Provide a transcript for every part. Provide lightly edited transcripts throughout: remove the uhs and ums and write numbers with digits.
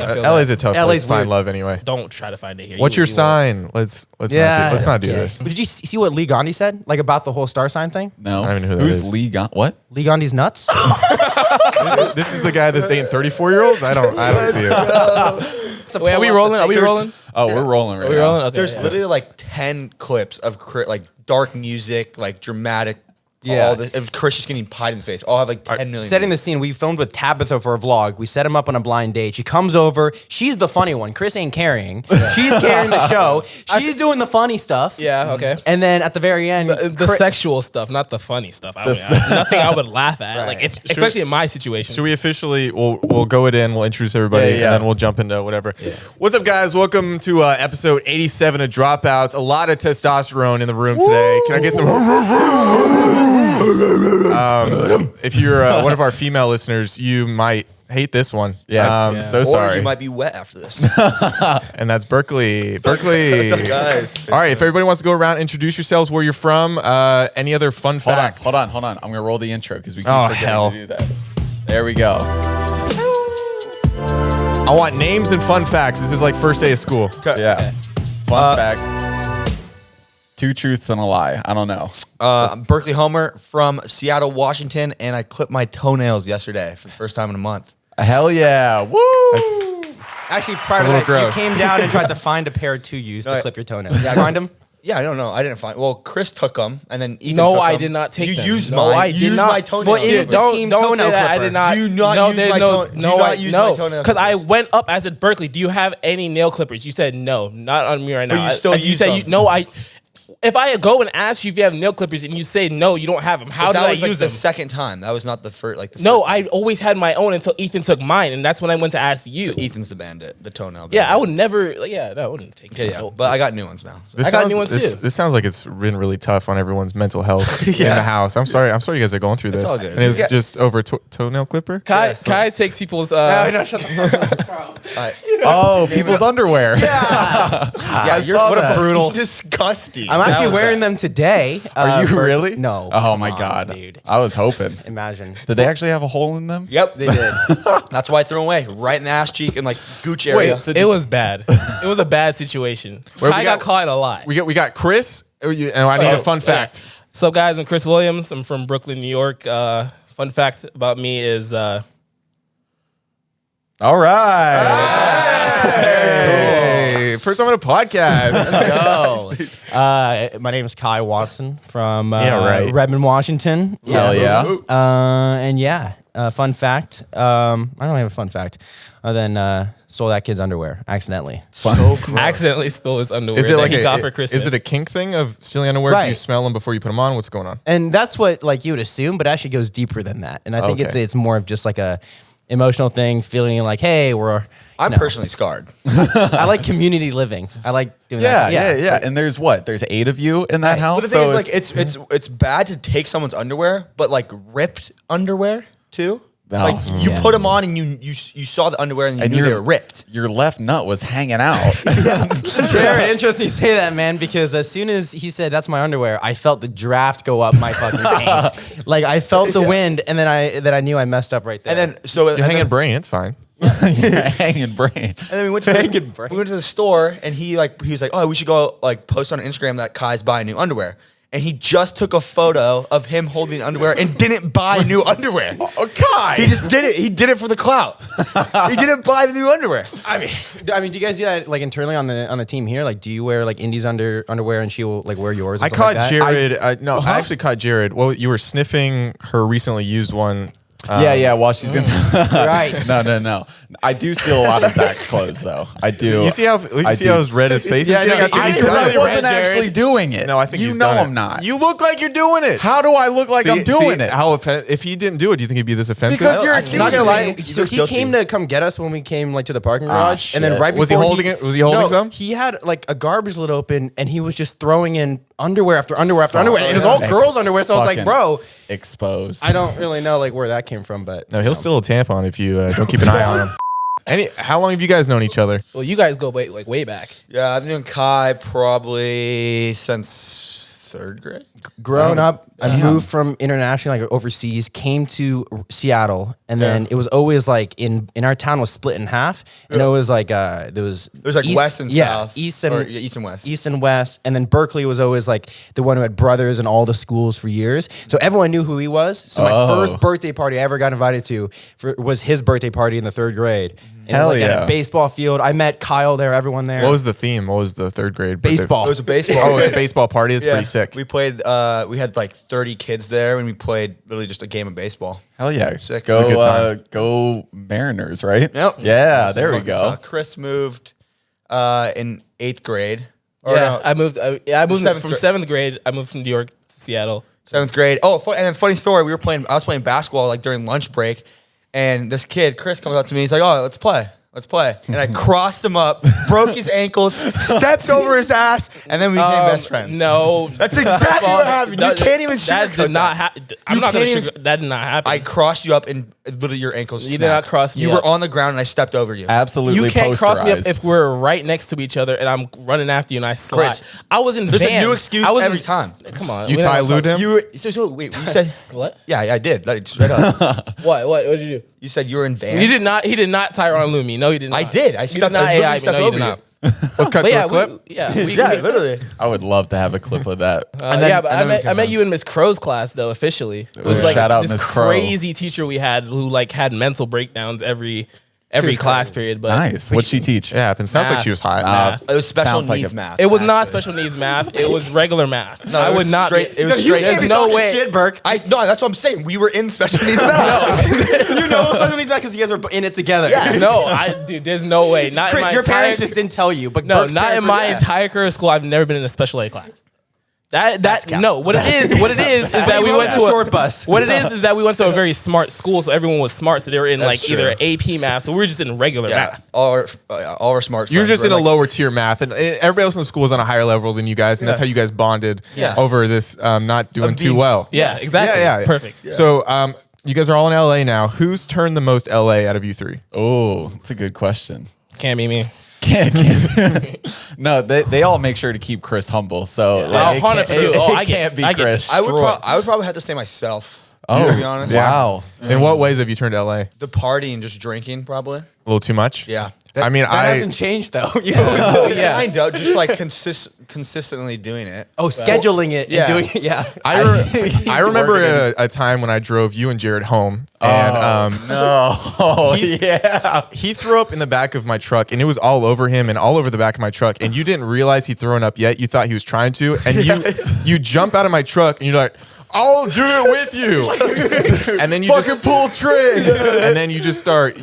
LA's a tough place LA's to find weird. love anyway. Don't try to find it here. What's your won't. sign? Let's not do this. Did you see what Lee Gandhi said? Like about the whole star sign thing? No. I don't even know who that Who's is. Lee What? Lee Gandhi's nuts? This is the guy that's dating 34-year-olds. I don't see it. Wait, are we rolling? Are we rolling? Oh, we're rolling right Are we now. rolling? Okay. There's yeah. literally like 10 clips of like dark music, like dramatic. Yeah. All the, of Chris just getting pied in the face. All have like 10 million. Setting the views. scene, we filmed with Tabitha for a vlog. We set him up on a blind date. She comes over. She's the funny one. Chris ain't carrying. She's carrying the show. She's doing the funny stuff. Yeah. Okay. And then at the very end, The sexual stuff, not the funny stuff. Nothing I would laugh at, Right. like especially in my situation. Should we officially? We'll go it in. We'll introduce everybody, Yeah. and then we'll jump into whatever. Yeah. What's up, guys? Welcome to episode 87 of Dropouts. A lot of testosterone in the room today. Can I get some? If you're one of our female listeners, you might hate this one. Yes. So Or sorry. you might be wet after this. And that's Berkeley. Berkeley. What's up, guys? All right. If everybody wants to go around, introduce yourselves, where you're from, any other fun fact. Hold on. I'm going to roll the intro because we keep Oh, forgetting hell. to do that. There we go. I want names and fun facts. This is like first day of school. Yeah. Fun facts. 2 truths and a lie. I don't know. I'm Berkeley Homer from Seattle, Washington, and I clipped my tonails yesterday for the first time in a month. Hell yeah. Woo. actually prior to little that, gross. you came down and tried to find a pair to use to clip your toenails. Yeah, find them. Yeah, I don't know. I didn't find. Well, Chris took them, and then Ethan No, took I them. did not take you them. used No, mine. I You did used not. my toenail. Well, it is the Don't team say toenail that. I clipper. did not. Do you not no, use there's my no. do you No, not I use my no. toenail Because I clippers? went up. I said, Berkeley, do you have any nail clippers? You said no, not on me right now. you still As you use said, them. you, no, I. If I go and ask you if you have nail clippers and you say no, you don't have them. How But did that I was like use the them? second time. That was not the first. Like the No, first I always had my own until Ethan took mine, and that's when I went to ask you. Ethan's the bandit, the toenail. Yeah, I bandit. would never. Yeah, no, I wouldn't take. Okay, yeah, but I got new ones now. So. This I got sounds- new ones this, too. This sounds like it's been really tough on everyone's mental health in the house. I'm sorry you guys are going through this. all good. And it was just over a toenail clipper? Kai takes people's. No, shut the Oh, people's underwear. Yeah, you're saw what that. a brutal, disgusting. I'm actually wearing them today. Are you really? No. Oh my Come on, God. dude. I was hoping. Imagine. Did they actually have a hole in them? Yep, they did. That's why I threw them away, right in the ass cheek and like gooch area. Wait, so It was bad. It was a bad situation. Where we Kai got- got caught a lot. We got Chris, and I need a fun fact. So, guys, I'm Chris Williams. I'm from Brooklyn, New York. Fun fact about me is all right. Hey, first time on a podcast. My name is Kai Watson from Yeah, right. Redmond, Washington. Hell yeah. And yeah, fun fact. I don't have a fun fact other than stole that kid's underwear accidentally. accidentally stole his underwear Is it that like he got for Christmas. Is it a kink thing of stealing underwear? Do you Right. smell them before you put them on? What's going on? And that's what like you would assume, but it actually goes deeper than that. And I think Okay. it's more of just like a emotional thing, feeling like, hey, I'm personally scarred. I like community living. I like doing Yeah, that. yeah. And there's what? There's 8 of you in that Right. house. But the thing so is, like, it's bad to take someone's underwear, but like ripped underwear too. Like you yeah. put them on and you saw the underwear and you And knew they you're- were ripped. your left nut was hanging out. It's very interesting you say that, man, because as soon as he said that's my underwear, I felt the draft go up my fucking pants. Like I felt the wind, and then I knew I messed up right there. And then so You're hanging brain. It's fine. You're hanging brain. And then we went to the store, and he was like, oh, we should go like post on Instagram that Kai's buying new underwear. And he just took a photo of him holding the underwear and didn't buy new underwear. Oh, Kai. He just did it. He did it for the clout. He didn't buy the new underwear. I mean, do you guys do that like internally on the team here? Like, do you wear like Indy's underwear and she will like wear yours? Or I something caught like that? Jared. I actually caught Jared. Well, you were sniffing her recently used one. Yeah. While she's in. Right. No. I do steal a lot of Zach's clothes, though. I do. You see how red his face is? Yeah, no, getting? I think he's I done it. wasn't Jared. actually doing it. No, I think you he's know done it. I'm not. You look like you're doing it. How do I look like I'm doing it? How if he didn't do it, do you think he'd be this offensive? Because you're Not accusing gonna lie. me. So he came to come get us when we came like to the parking garage, and then shit. right before Was he holding it? Was he holding no, some? He had like a garbage lid open, and he was just throwing in underwear after underwear after underwear. It was all girls' underwear, so I was like, Fucking bro, exposed. I don't really know like where that came from, but No, he'll steal a tampon if you don't keep an eye on him. How long have you guys known each other? Well, you guys go way back. Yeah, I've known Kai probably since 3rd grade. Growing up, I moved from international, like overseas, came to Seattle, and then it was always like in our town was split in half, and it was like there's like west and south, east and west, east and west, and then Berkeley was always like the one who had brothers in all the schools for years, so everyone knew who he was. So my first birthday party I ever got invited to was his birthday party in the 3rd grade. And it was like at a baseball field. I met Kyle there, everyone there. What was the theme? What was the 3rd grade? Baseball. It was a baseball. Oh, it was a baseball party. It's pretty sick. We played. We had like 30 kids there, and we played literally just a game of baseball. Hell yeah. Sick. It was a good time. Go Mariners, right? Yep. Yeah, there we go. Chris moved in 8th grade. Or Yeah, no, I moved. I moved Seventh from grade. 7th grade. I moved from New York to Seattle. 7th grade. Oh, and then funny story. I was playing basketball like during lunch break, and this kid Chris comes up to me. He's like, "Oh, let's play." And I crossed him up, broke his ankles, stepped over his ass, and then we became best friends. No, That's exactly what happened. You can't even That sugarcoat did not happen. I'm not gonna can't even- sugar. That did not happen. I crossed you up, and literally your ankles. You did not cross me You up. were on the ground, and I stepped over you. Absolutely. You can't cross me up posterized. if we're right next to each other and I'm running after you and I slide. Chris, I was in There's a Vans. new excuse I was every in- time. Come on. You we don't Ty wanna Lued talk- him? You were so wait. You said What? Yeah, I did. Like, straight up. What? What did you do? You said you were in Vans. He did not. He did not Tyron Lue me. No, he did not. I did. I You stepped- did not I literally AI me. stepped No, you over did not. Let's cut But to yeah, a clip. Yeah, literally. I would love to have a clip of that. Yeah, but and I then we met became you friends. in Miss Crow's class though. Officially, it was like Shout out this Miss Crow. crazy teacher we had who like had mental breakdowns every class period. But Nice. What'd she teach? It happened. Sounds like she was hot. Math. It was special Sounds like needs a- math. It was not special needs math. It was regular math. No, I it would was not. straight- Be, it was straight- There's no way. Shit, Burke. No, that's what I'm saying. We were in special needs math. You know special needs because you guys are in it together. Dude, there's no way. Not in Chris, my your entire. parents just didn't tell you, but No, Burke's not parents in were, my yeah. entire career of school. I've never been in a special ed class. No. What it is is that we rode went the to short bus. What it is that we went to a very smart school, so everyone was smart. So they were in like true. either AP math, so we were just in regular math. all our smart. You're friends just were in a like- lower tier math, and everybody else in the school is on a higher level than you guys, and that's how you guys bonded Yes. over this not doing too being- well. Yeah, exactly. Yeah. Perfect. So you guys are all in LA now. Who's turned the most LA out of you three? Oh, that's a good question. Can't be me. No, they all make sure to keep Chris humble. So like, it 100%. can't- Oh, it can't be I get Chris. I would probably have to say myself. To be honest. Wow. In what ways have you turned LA? The party and just drinking, probably. A little too much? Yeah. I mean, That hasn't changed though. Yeah. Kind of, just like consistently doing it. Oh, scheduling it Yeah. and doing it. Yeah. I remember a time when I drove you and Jared home, and Oh, yeah. he threw up in the back of my truck, and it was all over him and all over the back of my truck, and you didn't realize he'd thrown up yet. You thought he was trying to, and you jump out of my truck, and you're like, I'll do it with you. And then you Fucking pull trig. and then you just start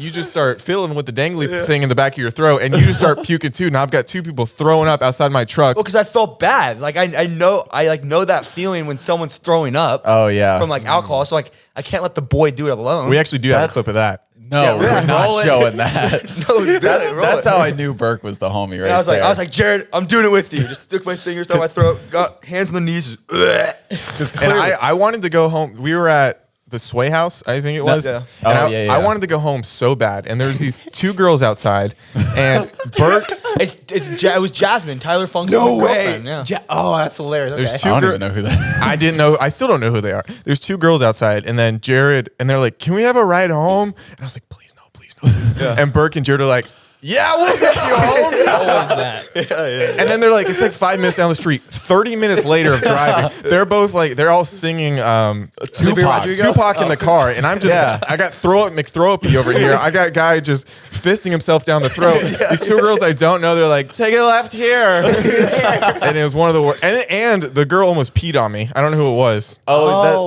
fiddling with the dangly thing in the back of your throat, and you just start puking too. Now I've got two people throwing up outside my truck. Well, because I felt bad. Like I know that feeling when someone's throwing up. Oh, yeah. From like alcohol. So like I can't let the boy do it alone. We actually do have a clip of that. No, we're not roll it. showing that. That's how I knew Burke was the homie, right? And I was there. like, Jared, I'm doing it with you. Just stick my fingers down my throat, got hands on the knees. And I wanted to go home. We were at the Sway House, I think it was. Yeah. And I wanted to go home so bad. And there's these two girls outside, and Bert. It was Jasmine, Tyler Funk's girlfriend. Yeah. Oh, that's hilarious. Okay. There's two I don't girls. even know who that. I didn't know. I still don't know who they are. There's two girls outside, and then Jared, and they're like, "Can we have a ride home?" And I was like, "Please no, please no." Please. And Burke and Jared are like, "Yeah, we'll take you home." What was that? And then they're like, it's like 5 minutes down the street. 30 minutes later of driving, they're both like, they're all singing Tupac in the car, and I'm just, I got McThrow-Up over here. I got guy just fisting himself down the throat. These two girls I don't know, they're like, take it left here, and it was one of the worst. And the girl almost peed on me. I don't know who it was.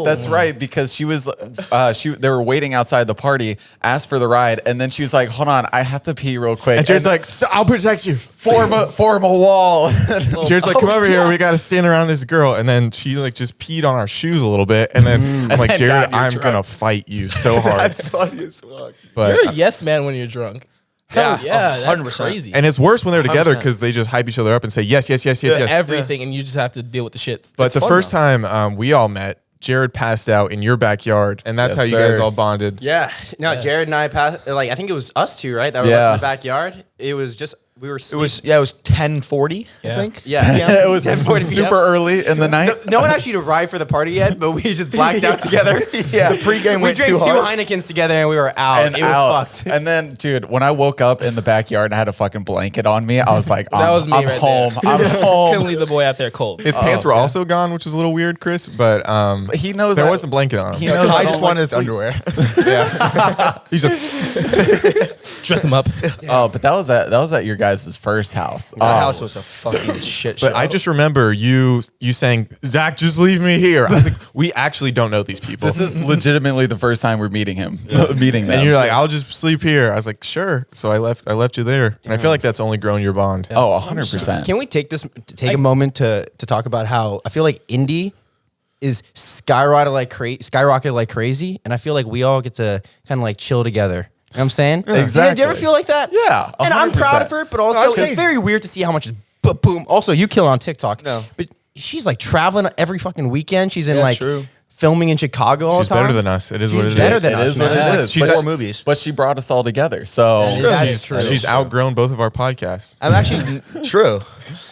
That's right, because she was they were waiting outside the party, asked for the ride, and then she was like, "Hold on, I have to pee real quick." And Jared's like, I'll protect you. form a wall. Jared's like, come over here. We got to stand around this girl. And then she like just peed on our shoes a little bit. And then I'm like, then Jared, got in your I'm truck. going to fight you so hard. funny as fuck. But You're a yes man when you're drunk. Yeah, Yeah, that's 100%. crazy. and it's worse when they're together 100%. because they just hype each other up and say yes, yes, yes, yes, yes. Everything, and you just have to deal with the shits. But the fun, first time we all met, Jared passed out in your backyard, and that's Yes, how you guys sir. all bonded. Yeah. No, Jared and I passed. Like I think it was us two, right? That were Yeah. left in the backyard. It was just We were. It was 10:40. I think. Yeah. It was 10:40 super early in the night. No one actually arrived for the party yet, but we just blacked out together. Yeah. The pregame We went drank too two hard. Heinekens together and we were out. And It was out. fucked. And then, dude, when I woke up in the backyard and I had a fucking blanket on me, I was like, That was me I'm right home. there. I'm Couldn't home. leave the boy out there cold. His pants were also gone, which is a little weird, Chris. But He knows there I- was a blanket on him. He knows I don't just like wanted to his sleep. underwear. He's like, Dress him up. Oh, but that was at your guys' first house. That house was a fucking shit show. but I just remember you saying, Zach, just leave me here. I was like, we actually don't know these people. This is legitimately the first time we're meeting him. Meeting them. and you're like, I'll just sleep here. I was like, sure. So I left you there. And I feel like that's only grown your bond. oh, 100%. Can we take a moment to talk about how I feel like indie is skyrocketed like crazy, and I feel like we all get to kind of like chill together. You know what I'm saying? Exactly. Do you ever feel like that? Yeah, And I'm 100%. proud of her, but also I'm saying- it's very weird to see how much is boom. Also, you kill on TikTok. No. But she's like traveling every fucking weekend. She's in Yeah, like true. filming in Chicago all She's the time. better than us. It is what She's it better is. than It us, is what man. it is. She's But- 4 movies. But she brought us all together. So That's true. She's outgrown both of our podcasts. I'm actually true.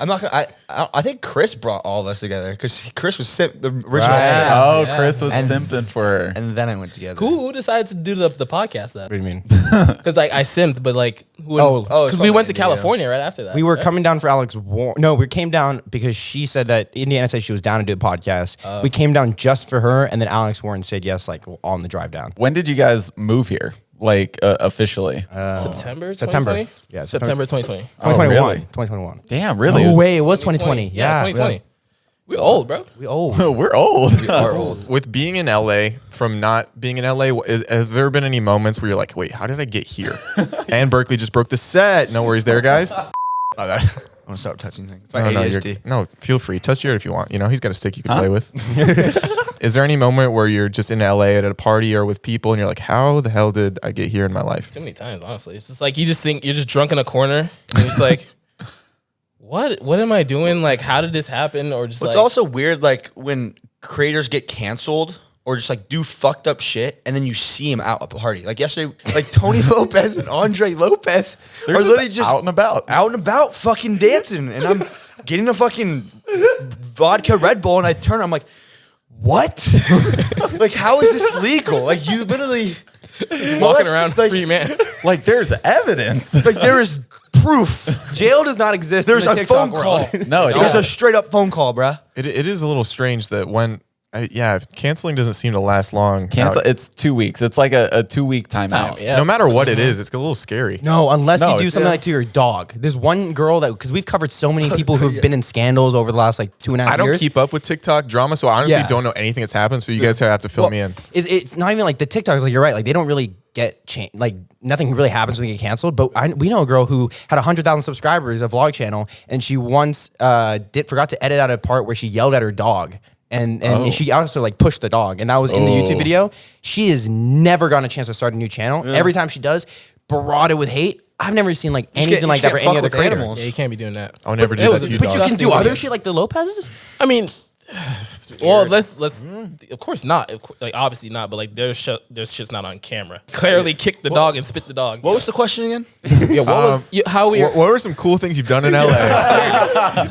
I'm not gonna. I think Chris brought all of us together because Chris was the original. Right. simp. Oh, Yeah. Chris was And- simping for her. And then I went together. Who decided to do the podcast then? What do you mean? Because like I simped, but like it's because we from went to India. California right after that. We were right? coming down for Alex Warren. No, we came down because she said that Indiana said she was down to do a podcast. We came down just for her, and then Alex Warren said yes, like on the drive down. When did you guys move here? Like officially? September September. 2020? Yeah, September 2020. 2021. really? 2021. Damn, really? No way, it was 2020. Yeah, 2020. really. We're old, bro. We old. We're old. With being in LA, from not being in LA, has there been any moments where you're like, wait, how did I get here? And Berkeley just broke the set. No worries there, guys. Oh, God. I want to stop touching things. It's my No, ADHD. no, feel free. Touch Jared if you want. You know, he's got a stick you can play with. Is there any moment where you're just in LA at a party or with people and you're like, how the hell did I get here in my life? Too many times, honestly. It's just like you just think you're just drunk in a corner and you're just like, what am I doing? Like, how did this happen? Or just It's like, also weird, like when creators get canceled or just like do fucked up shit, and then you see them out at a party. Like yesterday, like Tony Lopez and Andre Lopez They're are just literally just out and about. fucking dancing, and I'm getting a fucking vodka Red Bull, and I turn, I'm like, what? Like, how is this legal? Like, you literally walking around like, free man. Like there's evidence. like there is proof. Jail does not exist. There's in the a TikTok phone world. call. No, There's yeah. a straight up phone call, bruh. It is a little strange that when, canceling doesn't seem to last long. Cancel. It's 2 weeks. It's like a 2-week timeout. Yeah. No matter what it is, it's a little scary. No, unless No, you do it's- something like to your dog. There's one girl that, because we've covered so many people who've been in scandals over the last like 2.5 I don't years. keep up with TikTok drama, so I honestly Yeah. don't know anything that's happened. So you guys have to fill me in. It's not even like the TikToks. Like you're right. Like they don't really get like nothing really happens when they get canceled. But we know a girl who had 100,000 subscribers, a vlog channel, and she once forgot to edit out a part where she yelled at her dog. And she also like pushed the dog, and that was in the YouTube video. She has never gotten a chance to start a new channel. Every time she does, barraged with hate. I've never seen like anything like that for any other creator. Yeah, you can't be doing that. I'll never do it that was to a you, But dog. you can do Disgusting other video. shit like the Lopez's. I mean, well, let's of course not. Like obviously not. But like there's shit's not on camera. Clearly kicked the dog and spit the dog. What was the question again? Yeah, what was how we? What were some cool things you've done in LA?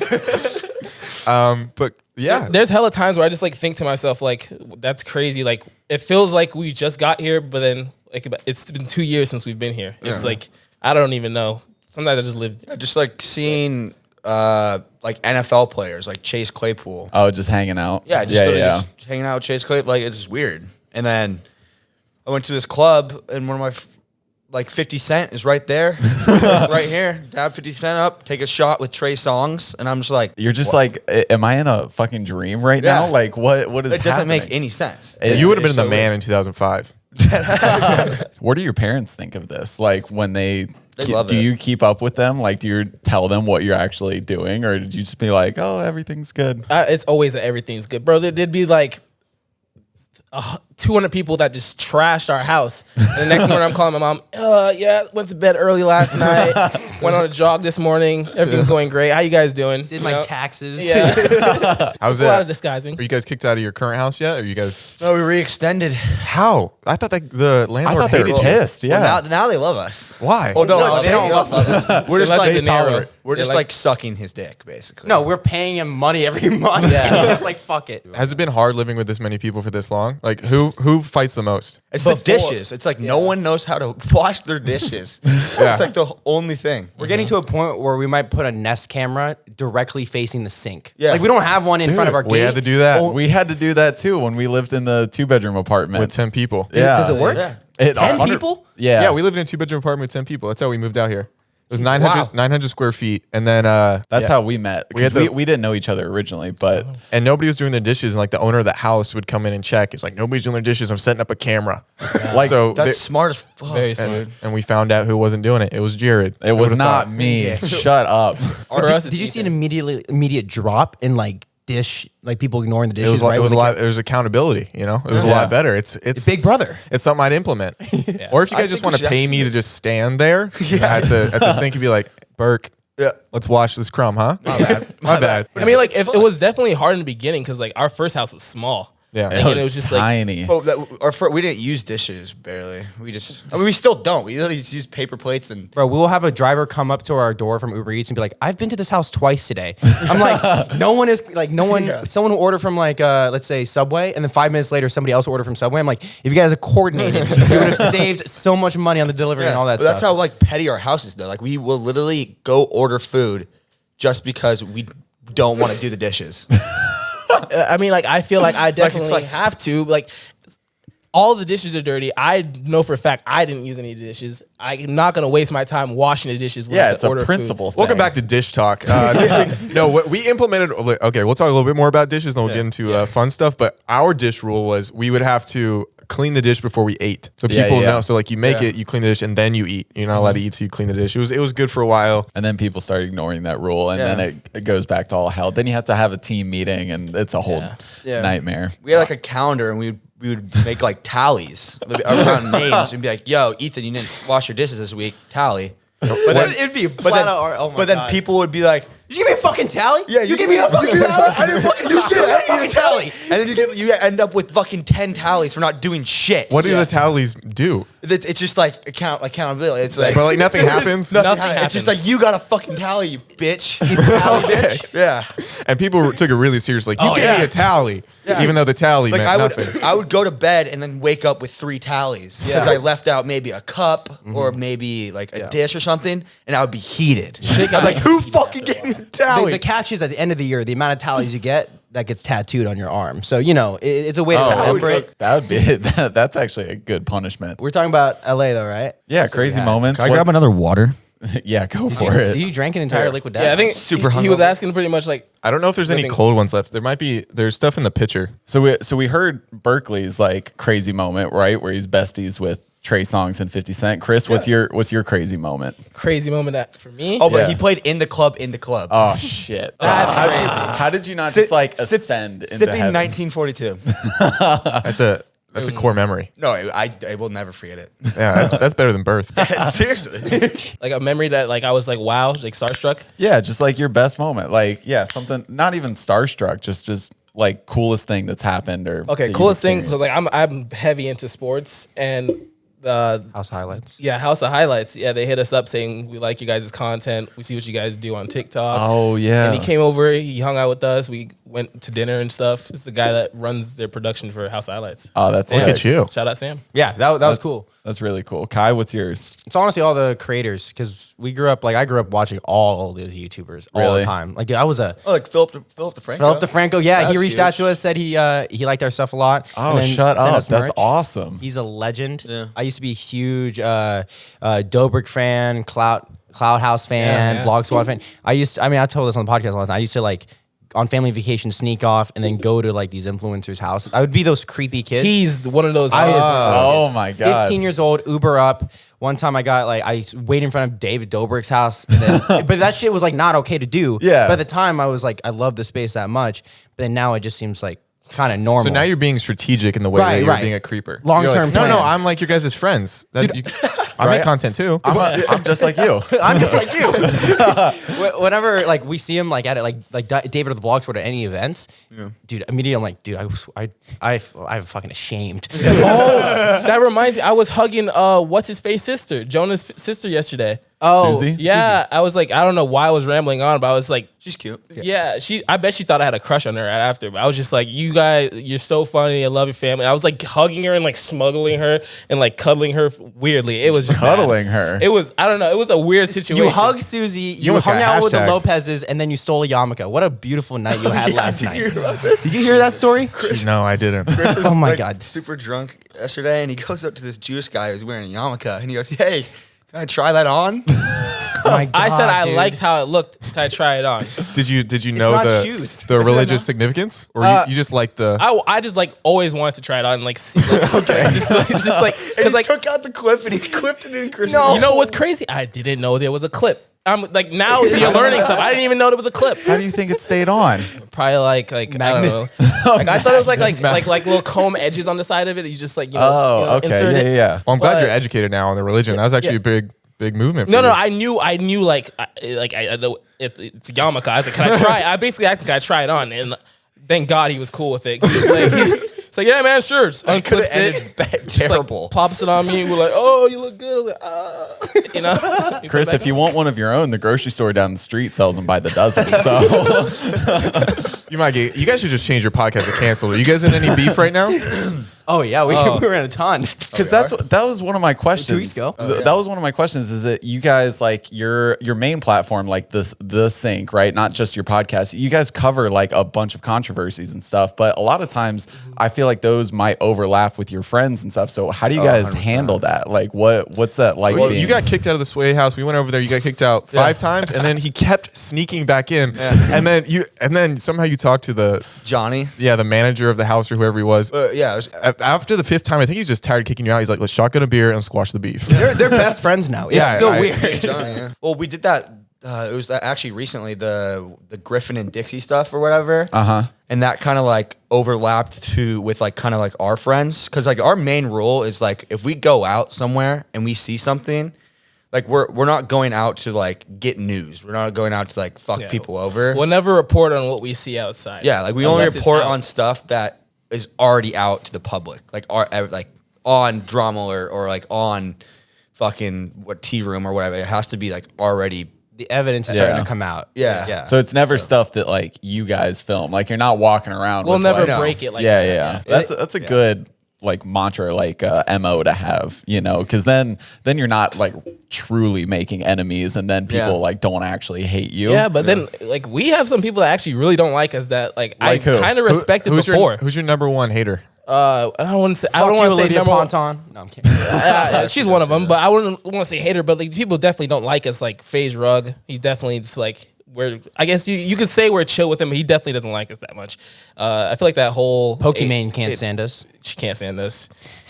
But yeah, There's hella times where I just like think to myself like that's crazy. Like it feels like we just got here, but then like it's been 2 years since we've been here. It's like I don't even know. Sometimes I just live. Just like seeing like NFL players like Chase Claypool. Oh, just hanging out. Yeah, just, just hanging out with Chase Claypool. Like it's just weird. And then I went to this club, and one of my like 50 Cent is right there, right here. Dab 50 Cent up, take a shot with Trey Songz, and I'm just like, You're just like, am I in a fucking dream right Yeah. now? Like what is it doesn't happening? make any sense. you would have been It's the so man weird. in 2005. What do your parents think of this? Like when they love do it. you keep up with them? Like do you tell them what you're actually doing, or did you just be like, oh, everything's good? It's always that everything's good, bro. There'd be like 200 people that just trashed our house. And the next morning I'm calling my mom, yeah, went to bed early last night, went on a jog this morning, everything's going great. How you guys doing? Did my taxes. Yeah. How's A lot that? of disguising. Are you guys kicked out of your current house yet? Or are you guys? No, we re-extended. How? I thought that the I landlord thought they hated were you. pissed. Yeah. Well, now they love us. Why? Oh no, No, they don't love us. We're just They like like De Niro. we're just They like like- sucking his dick, basically. No, we're paying him money every month. Yeah. Just like fuck it. Has it been hard living with this many people for this long? Like who fights the most? it's the Before- dishes. It's like no one knows how to wash their dishes. It's like the only thing. We're getting to a point where we might put a Nest camera directly facing the sink. Yeah. Like we don't have one in front of our gate. We had to do that. We had to do that too when we lived in the 2-bedroom apartment With 10 people. Yeah. Does it work? Yeah. 10 people? Yeah. Yeah, we lived in a 2-bedroom apartment with 10 people. That's how we moved out here. It was 900, Wow. 900 square feet. And then That's how we met. We had the- We didn't know each other originally, but and nobody was doing their dishes. And like the owner of the house would come in and check. It's like, nobody's doing their dishes. I'm setting up a camera. like So That's they- smart as fuck. Very smart. and we found out who wasn't doing it. It was Jared. it was Would've not thought. me. Shut up. For us, it's Did you see an Ethan. immediate drop in like dish, like people ignoring the It dishes? was, it was a when lot. There's accountability. You know, it was a Yeah. lot better. It's Big Brother. It's something I'd implement. Or if you I guys just think we want to should pay me to just stand there at the sink and be like, Burke, Yeah. let's wash this crumb, huh? My bad. My bad. I mean, like, if it was definitely hard in the beginning because, like, our first house was small. Yeah. And it was just like, tiny. Well, we didn't use dishes barely. We just, I mean, we still don't. We literally just use paper plates and. Bro, we'll have a driver come up to our door from Uber Eats and be like, "I've been to this house twice today." I'm like, no one is like, no one. Someone will order from like, let's say Subway, and then 5 minutes later, somebody else will order from Subway. I'm like, if you guys are coordinated, we would have saved so much money on the delivery and all that But stuff. that's how like petty our house is though. Like we will literally go order food just because we don't want to do the dishes. I mean, like, I feel like I definitely like- have to. Like, all the dishes are dirty. I know for a fact I didn't use any dishes. I'm not going to waste my time washing the dishes when I Yeah, have it's to a order principle. food. Welcome back to Dish Talk. This thing, no, what we implemented. Okay, we'll talk a little bit more about dishes, and then we'll get into fun stuff. But our dish rule was we would have to clean the dish before we ate, so Yeah, people yeah. know. So like you make it, you clean the dish, and then you eat. You're not allowed to eat, so you clean the dish. It was good for a while. And then people started ignoring that rule, and then it goes back to all hell. Then you have to have a team meeting, and it's a whole Yeah. nightmare. We had like a calendar and we would make like tallies around names and be like, "Yo, Ethan, you didn't wash your dishes this week. Tally." But then it'd be but then, but then people would be like, Did you give me a fucking tally? "Yeah, you give me a fucking tally. I didn't fucking do shit. I didn't even tally." And then you end up with fucking 10 tallies for not doing shit. What do the tallies do? It's just like accountability. It's like But like nothing happens. Nothing It's just happens. like you got a fucking tally, you bitch. You tally, bitch. Yeah. And people took it really seriously. Like, you gave me a tally, Yeah. even though the tally Like meant nothing. I would go to bed and then wake up with 3 tallies because I left out maybe a cup or maybe like a dish or something, and I would be heated. I'm like, who fucking gave me a tally? The catch is at the end of the year, the amount of tallies you get that gets tattooed on your arm. So you know, it's a way to Oh, celebrate. that would be that's actually a good punishment. We're talking about LA though, right? Yeah, crazy moments. Can I grab What's- another water? Yeah, go for it. You drank an entire liquid death. Yeah, I think Super he was hungover. asking pretty much like, I don't know if there's any Living- cold ones left. There's stuff in the pitcher. So we heard Berkeley's like crazy moment, right? Where he's besties with Trey Songz and 50 Cent. Chris, what's your crazy moment? crazy moment that for me. Oh, but Yeah. he played in the club. Oh shit. That's how crazy. How did you not just like ascend into sipping heaven? 1942. That's a core memory. No, I will never forget it. Yeah, that's better than birth. Seriously. Like a memory that like I was like, wow, like starstruck. Yeah, just like your best moment. Like, yeah, something not even starstruck, just like coolest thing that's happened or that Okay, you've coolest thing because experienced. like I'm heavy into sports and House highlights. Yeah, House of Highlights. Yeah, they hit us up saying we like you guys' content. We see what you guys do on TikTok. Oh yeah. And he came over. He hung out with us. We went to dinner and stuff. It's the guy that runs their production for House of Highlights. Oh, that's Look sick. at you. Shout out Sam. Yeah, that was That's cool. That's really cool. Kai, what's yours? It's honestly all the creators because I grew up watching all those YouTubers all Really? the time. Like I was a Oh, like Philip DeFranco. Philip DeFranco. Yeah, That's he reached out huge. to us, said he liked our stuff a lot. Oh, and then shut sent up. us That's merch. awesome. He's a legend. Yeah. I used to be a huge Dobrik fan, Cloud House fan, Yeah, yeah. Blog Squad fan. I told this on the podcast all the time. I used to like on family vacation sneak off and then go to like these influencers' houses. I would be those creepy kids. He's one of those. Oh my god. 15 years old, Uber up. One time I got like I waited in front of David Dobrik's house, and then, but that shit was like not okay to do. Yeah. But at the time I was like I love the space that much, but then now it just seems like kind of normal. So now you're being strategic in the way that Right, you're right. being a creeper. Long-term You're like, no, plan. I'm like your guys' friends. That I make content too. I'm just like you. I'm just like you. Whenever like we see him like at it, like David or the Vlog Squad at any events, dude, immediately I'm like, dude, I'm fucking ashamed. Oh, that reminds me. I was hugging what's his face sister, Jonah's sister yesterday. Oh, Susie? Yeah, I was like, I don't know why I was rambling on, but I was like, She's cute. yeah, I bet she thought I had a crush on her right after. But I was just like, you guys, you're so funny. I love your family. I was like hugging her and like smuggling her and like cuddling her weirdly. It was just Cuddling bad. her. It was, I don't know. It was a weird situation. You hugged Susie, you almost hung got out with the hashtagged. Lopez's, and then you stole a yarmulke. What a beautiful night you had last night. Did you hear about this? Did you hear that story? No, I didn't. Chris was, Oh my like, God. super drunk yesterday, and he goes up to this Jewish guy who's wearing a yarmulke, and he goes, "Hey, can I try that on?" Oh my God, I said I dude. liked how it looked. Can I try it on? Did you know not the shoes. the religious significance, or you just like the? I just like always wanted to try it on and like see. Okay. just like And because he like took out the clip and he clipped it in Chris. you know what's crazy? I didn't know there was a clip. I'm like now you're learning stuff. I didn't even know there was a clip. How do you think it stayed on? Probably like I don't know. Like I thought it was like little comb edges on the side of it. You just like Oh, okay. insert Yeah, it. yeah. Well, I'm glad But- you're educated now on the religion. That was actually a big movement. For No, you. I knew like it's a yarmulke. I was like, can I try? I basically asked him, can I try it on? And thank God he was cool with it. He's like, yeah, man, sure. Just could've unclips ended it. bad- just, like, terrible. plops it on me. We're like, oh, you look good. I was like, you know. Chris, if you want one of your own, the grocery store down the street sells them by the dozen. So You might get. You guys should just change your podcast to cancel. Are you guys in any beef right now? Oh yeah, we were in a ton. because that was one of my questions. weeks ago? That was one of my questions. Is that you guys like your main platform, like the Sync, right? Not just your podcast. You guys cover like a bunch of controversies and stuff, but a lot of times I feel like those might overlap with your friends and stuff. So how do you guys 100%. handle that? Like what's that like? Well, being- you got kicked out of the Sway house. We went over there. You got kicked out 5 times, and then he kept sneaking back in. And then somehow you talked to the Johnny. the manager of the house or whoever he was. Yeah, it was, After the 5th time, I think he's just tired of kicking you out. He's like, let's shotgun a beer and squash the beef. They're best friends now. It's Yeah, so I- weird. Johnny. Yeah. Well, we did that. It was actually recently the Griffin and Dixie stuff or whatever. And that kind of like overlapped with like kind of like our friends, because like our main rule is like if we go out somewhere and we see something, like we're not going out to like get news. We're not going out to like fuck people over. We'll never report on what we see outside. Yeah, like we only Unless it's report out. on stuff that is already out to the public, like on drama or like on fucking tea room or whatever. It has to be like already. The evidence is starting to come out. Yeah. So it's never stuff that like you guys film. Like you're not walking around. We'll with, never like, break it like yeah. that. That's a good like mantra, like MO to have, you know, because then you're not like truly making enemies, and then people like don't actually hate you. Yeah, but then like we have some people that actually really don't like us that like I Like who? kind of respected who's before. Who's your number one hater? I don't want to say. I Fuck don't you, want to say Olivia number one. Ponton. No, I'm kidding. She's one of them, but I wouldn't want to say hater. But like people definitely don't like us. Like FaZe Rug, he definitely just like I guess you could say we're chill with him, but he definitely doesn't like us that much. I feel like that whole Pokimane can't stand us. She can't stand us.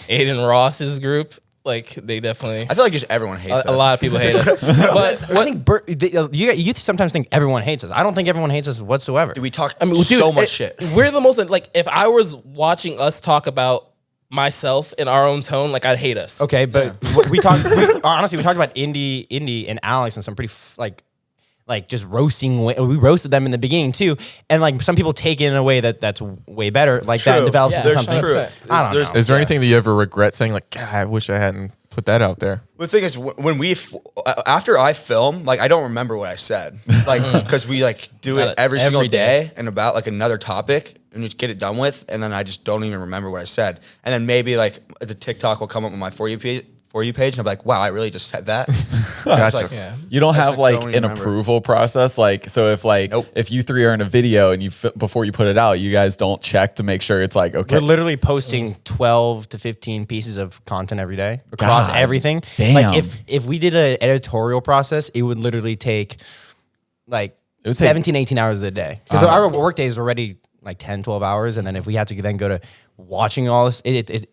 Aiden Ross's group, like they definitely. I feel like just everyone hates us. A lot of people hate us. But I think you sometimes think everyone hates us. I don't think everyone hates us whatsoever. Dude, we talk dude, so much shit. We're the most like if I was watching us talk about myself in our own tone, like I'd hate us. Okay, but we talked. Honestly, we talked about Indy and Alex and some pretty like just roasting. We roasted them in the beginning too, and like some people take it in a way that's way better. Like that True. develops Yeah, into there's something. true. I don't know. Is there anything that you ever regret saying, like, God, I wish I hadn't put that out there? The thing is, when after I film, like I don't remember what I said, like because we like do it every single Every day. day and about like another topic and just get it done with, and then I just don't even remember what I said, and then maybe like the TikTok will come up on my for you page, and I'm like, wow, I really just said that. Gotcha. Like, Yeah. You don't have like don't an even remember. approval process, like so if like Nope. if you three are in a video and before you put it out, you guys don't check to make sure it's like okay. We're literally posting 12 to 15 pieces of content every day across God everything. damn. Like if we did an editorial process, it would literally take like would take- 17, 18 hours of the day. Because our work days are already like 10, 12 hours. And then if we had to then go to watching all this, it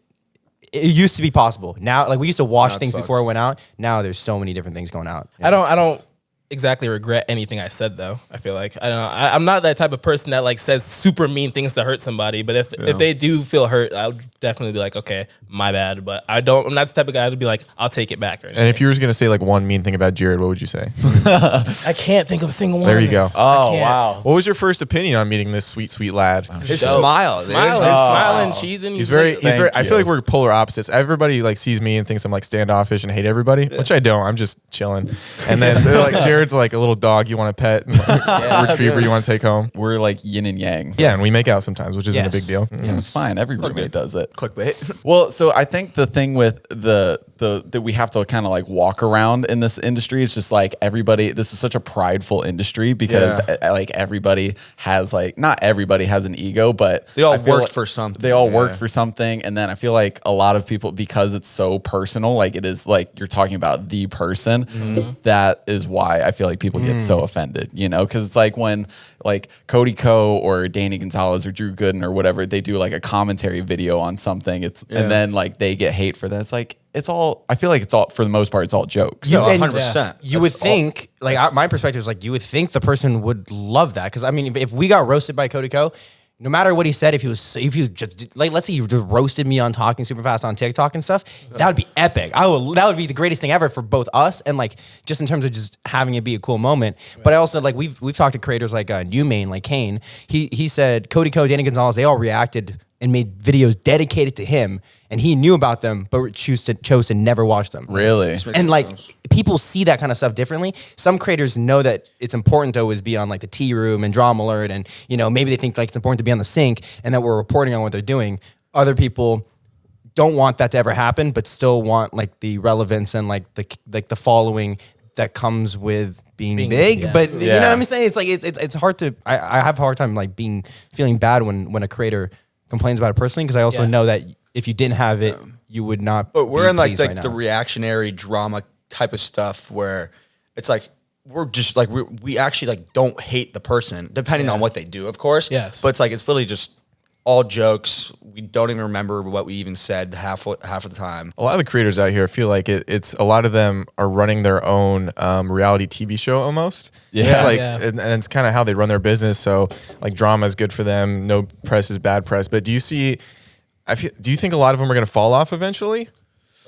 used to be possible. Now, like we used to watch things sucks. before it went out. Now there's so many different things going out. I don't exactly regret anything I said though. I feel like I don't know. I'm not that type of person that like says super mean things to hurt somebody. But if they do feel hurt, I'll definitely be like, okay, my bad. But I'm not the type of guy to be like, I'll take it back. Or anything. And if you were gonna say like one mean thing about Jared, what would you say? I can't think of a single one. There you go. Oh, can't. wow. What was your first opinion on meeting this sweet, sweet lad? His smile, dude. Smiling, cheesing. He's very. Thank I you. feel like we're polar opposites. Everybody like sees me and thinks I'm like standoffish and hate everybody, which I don't. I'm just chilling. And then they're like, Jared's like a little dog you want to pet, and retriever you want to take home. We're like yin and yang. Yeah, and we make out sometimes, which isn't a Yes. big deal. Yeah, it's fine. Every roommate does it. Clickbait. Well, so I think the thing with the that we have to kind of like walk around in this industry is just like everybody. This is such a prideful industry because like everybody has like not everybody has an ego, but They all I feel worked like for something. They all worked for something, and then I feel like a lot of people, because it's so personal, like it is like you're talking about the person. That is why I feel like people get so offended, you know, because it's like when like Cody Ko or Danny Gonzalez or Drew Gooden or whatever, they do like a commentary video on something. And then like they get hate for that. It's like it's all. I feel like it's all for the most part. It's all jokes. No, And 100%. You would think, like my perspective is like, you would think the person would love that. Because I mean, if we got roasted by Cody Ko, no matter what he said, if he just like, let's say you just roasted me on talking super fast on TikTok and stuff, that would be epic. That would be the greatest thing ever for both us and like just in terms of just having it be a cool moment. But I also like we've talked to creators like Newmain, like Kane. He said Cody Ko, Danny Gonzalez, they all reacted and made videos dedicated to him, and he knew about them, but chose to never watch them. Really? And like people see that kind of stuff differently. Some creators know that it's important to always be on like the tea room and drama alert, and you know maybe they think like it's important to be on the sink and that we're reporting on what they're doing. Other people don't want that to ever happen, but still want like the relevance and like the following that comes with being big. yeah. But you know what I'm saying? It's like it's hard to. I have a hard time like feeling bad when a creator complains about it personally, because I also know that if you didn't have it, you would not. But we're be in like pleased right now. the reactionary drama type of stuff where it's like we're just like we actually like don't hate the person depending on what they do, of course. Yes. But it's like it's literally just all jokes. We don't even remember what we even said half of the time. A lot of the creators out here feel like it's a lot of them are running their own reality TV show almost. Yeah. It's like, Yeah. and it's kind of how they run their business. So like drama is good for them. No press is bad press. But do you think a lot of them are going to fall off eventually?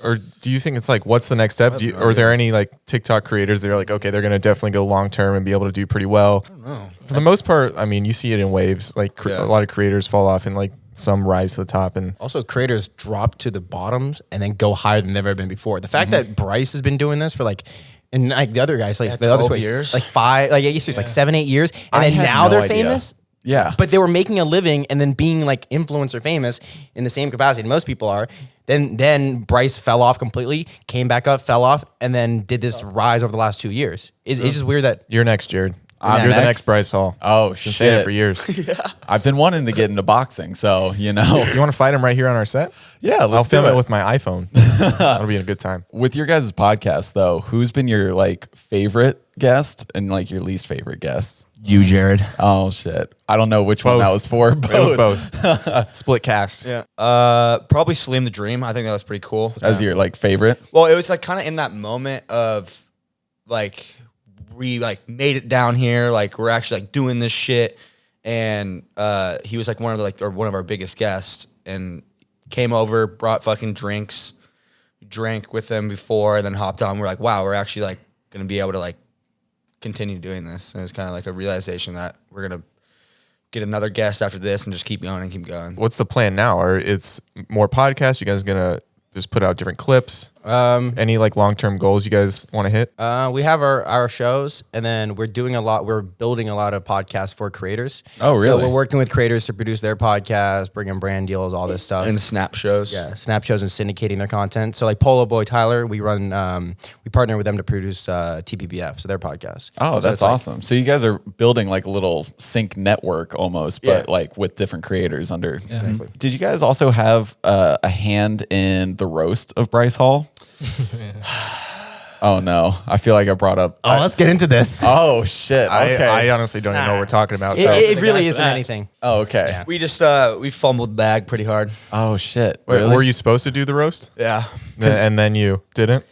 Or do you think it's like, what's the next step? Are there any like TikTok creators that are like, okay, they're going to definitely go long term and be able to do pretty well? I don't know. For the most part, I mean, you see it in waves. Like a lot of creators fall off and like some rise to the top. And Also, creators drop to the bottoms and then go higher than they've ever been before. The fact that Bryce has been doing this for like, and like the other guys, like the other 12 years? like 5, like I guess it was like 7, 8 years, and I then had now no they're idea. famous. Yeah. But they were making a living and then being like influencer famous in the same capacity most people are. Then Bryce fell off completely, came back up, fell off, and then did this rise over the last 2 years. It's just weird that you're next, Jared. I'm You're the next. next Bryce Hall. Oh, Been saying it shit. for years. I've been wanting to get into boxing, so you know. You want to fight him right here on our set? Yeah, let's I'll film do it it. with my iPhone. That'll be a good time. With your guys' podcast, though, who's been your like favorite guest and like your least favorite guest? You, Jared. Oh shit, I don't know which one Both. that was for. Both. It was both. Split cast. Yeah. Probably Slim the Dream. I think that was pretty cool. As your like favorite. Well, it was like kind of in that moment of like we like made it down here, like we're actually like doing this shit, and he was like one of our biggest guests, and came over, brought fucking drinks, drank with them before, and then hopped on. We're like, wow, we're actually like gonna be able to like continue doing this, and it was kind of like a realization that we're gonna get another guest after this and just keep going and keep going. What's the plan now? Or it's more podcasts? You guys gonna just put out different clips? Any like long-term goals you guys want to hit? we have our shows, and then we're building a lot of podcasts for creators. Oh, really? So we're working with creators to produce their podcasts, bring in brand deals, all this stuff. And snap shows. Yeah, snap shows and syndicating their content. So like Polo Boy Tyler, we partner with them to produce TPBF, so their podcast. Oh, So that's it's like- awesome. So you guys are building like a little sync network almost, but Yeah. like with different creators under. Did you guys also have a hand in the roast of Bryce Hall? Oh no, I feel like I brought up. let's get into this. Oh shit. Okay. I honestly don't even know what we're talking about. It, So it really guys for isn't that. anything. Oh, okay. Yeah. We just we fumbled the bag pretty hard. Oh shit. Wait, Really? were you supposed to do the roast? Yeah. And then you didn't?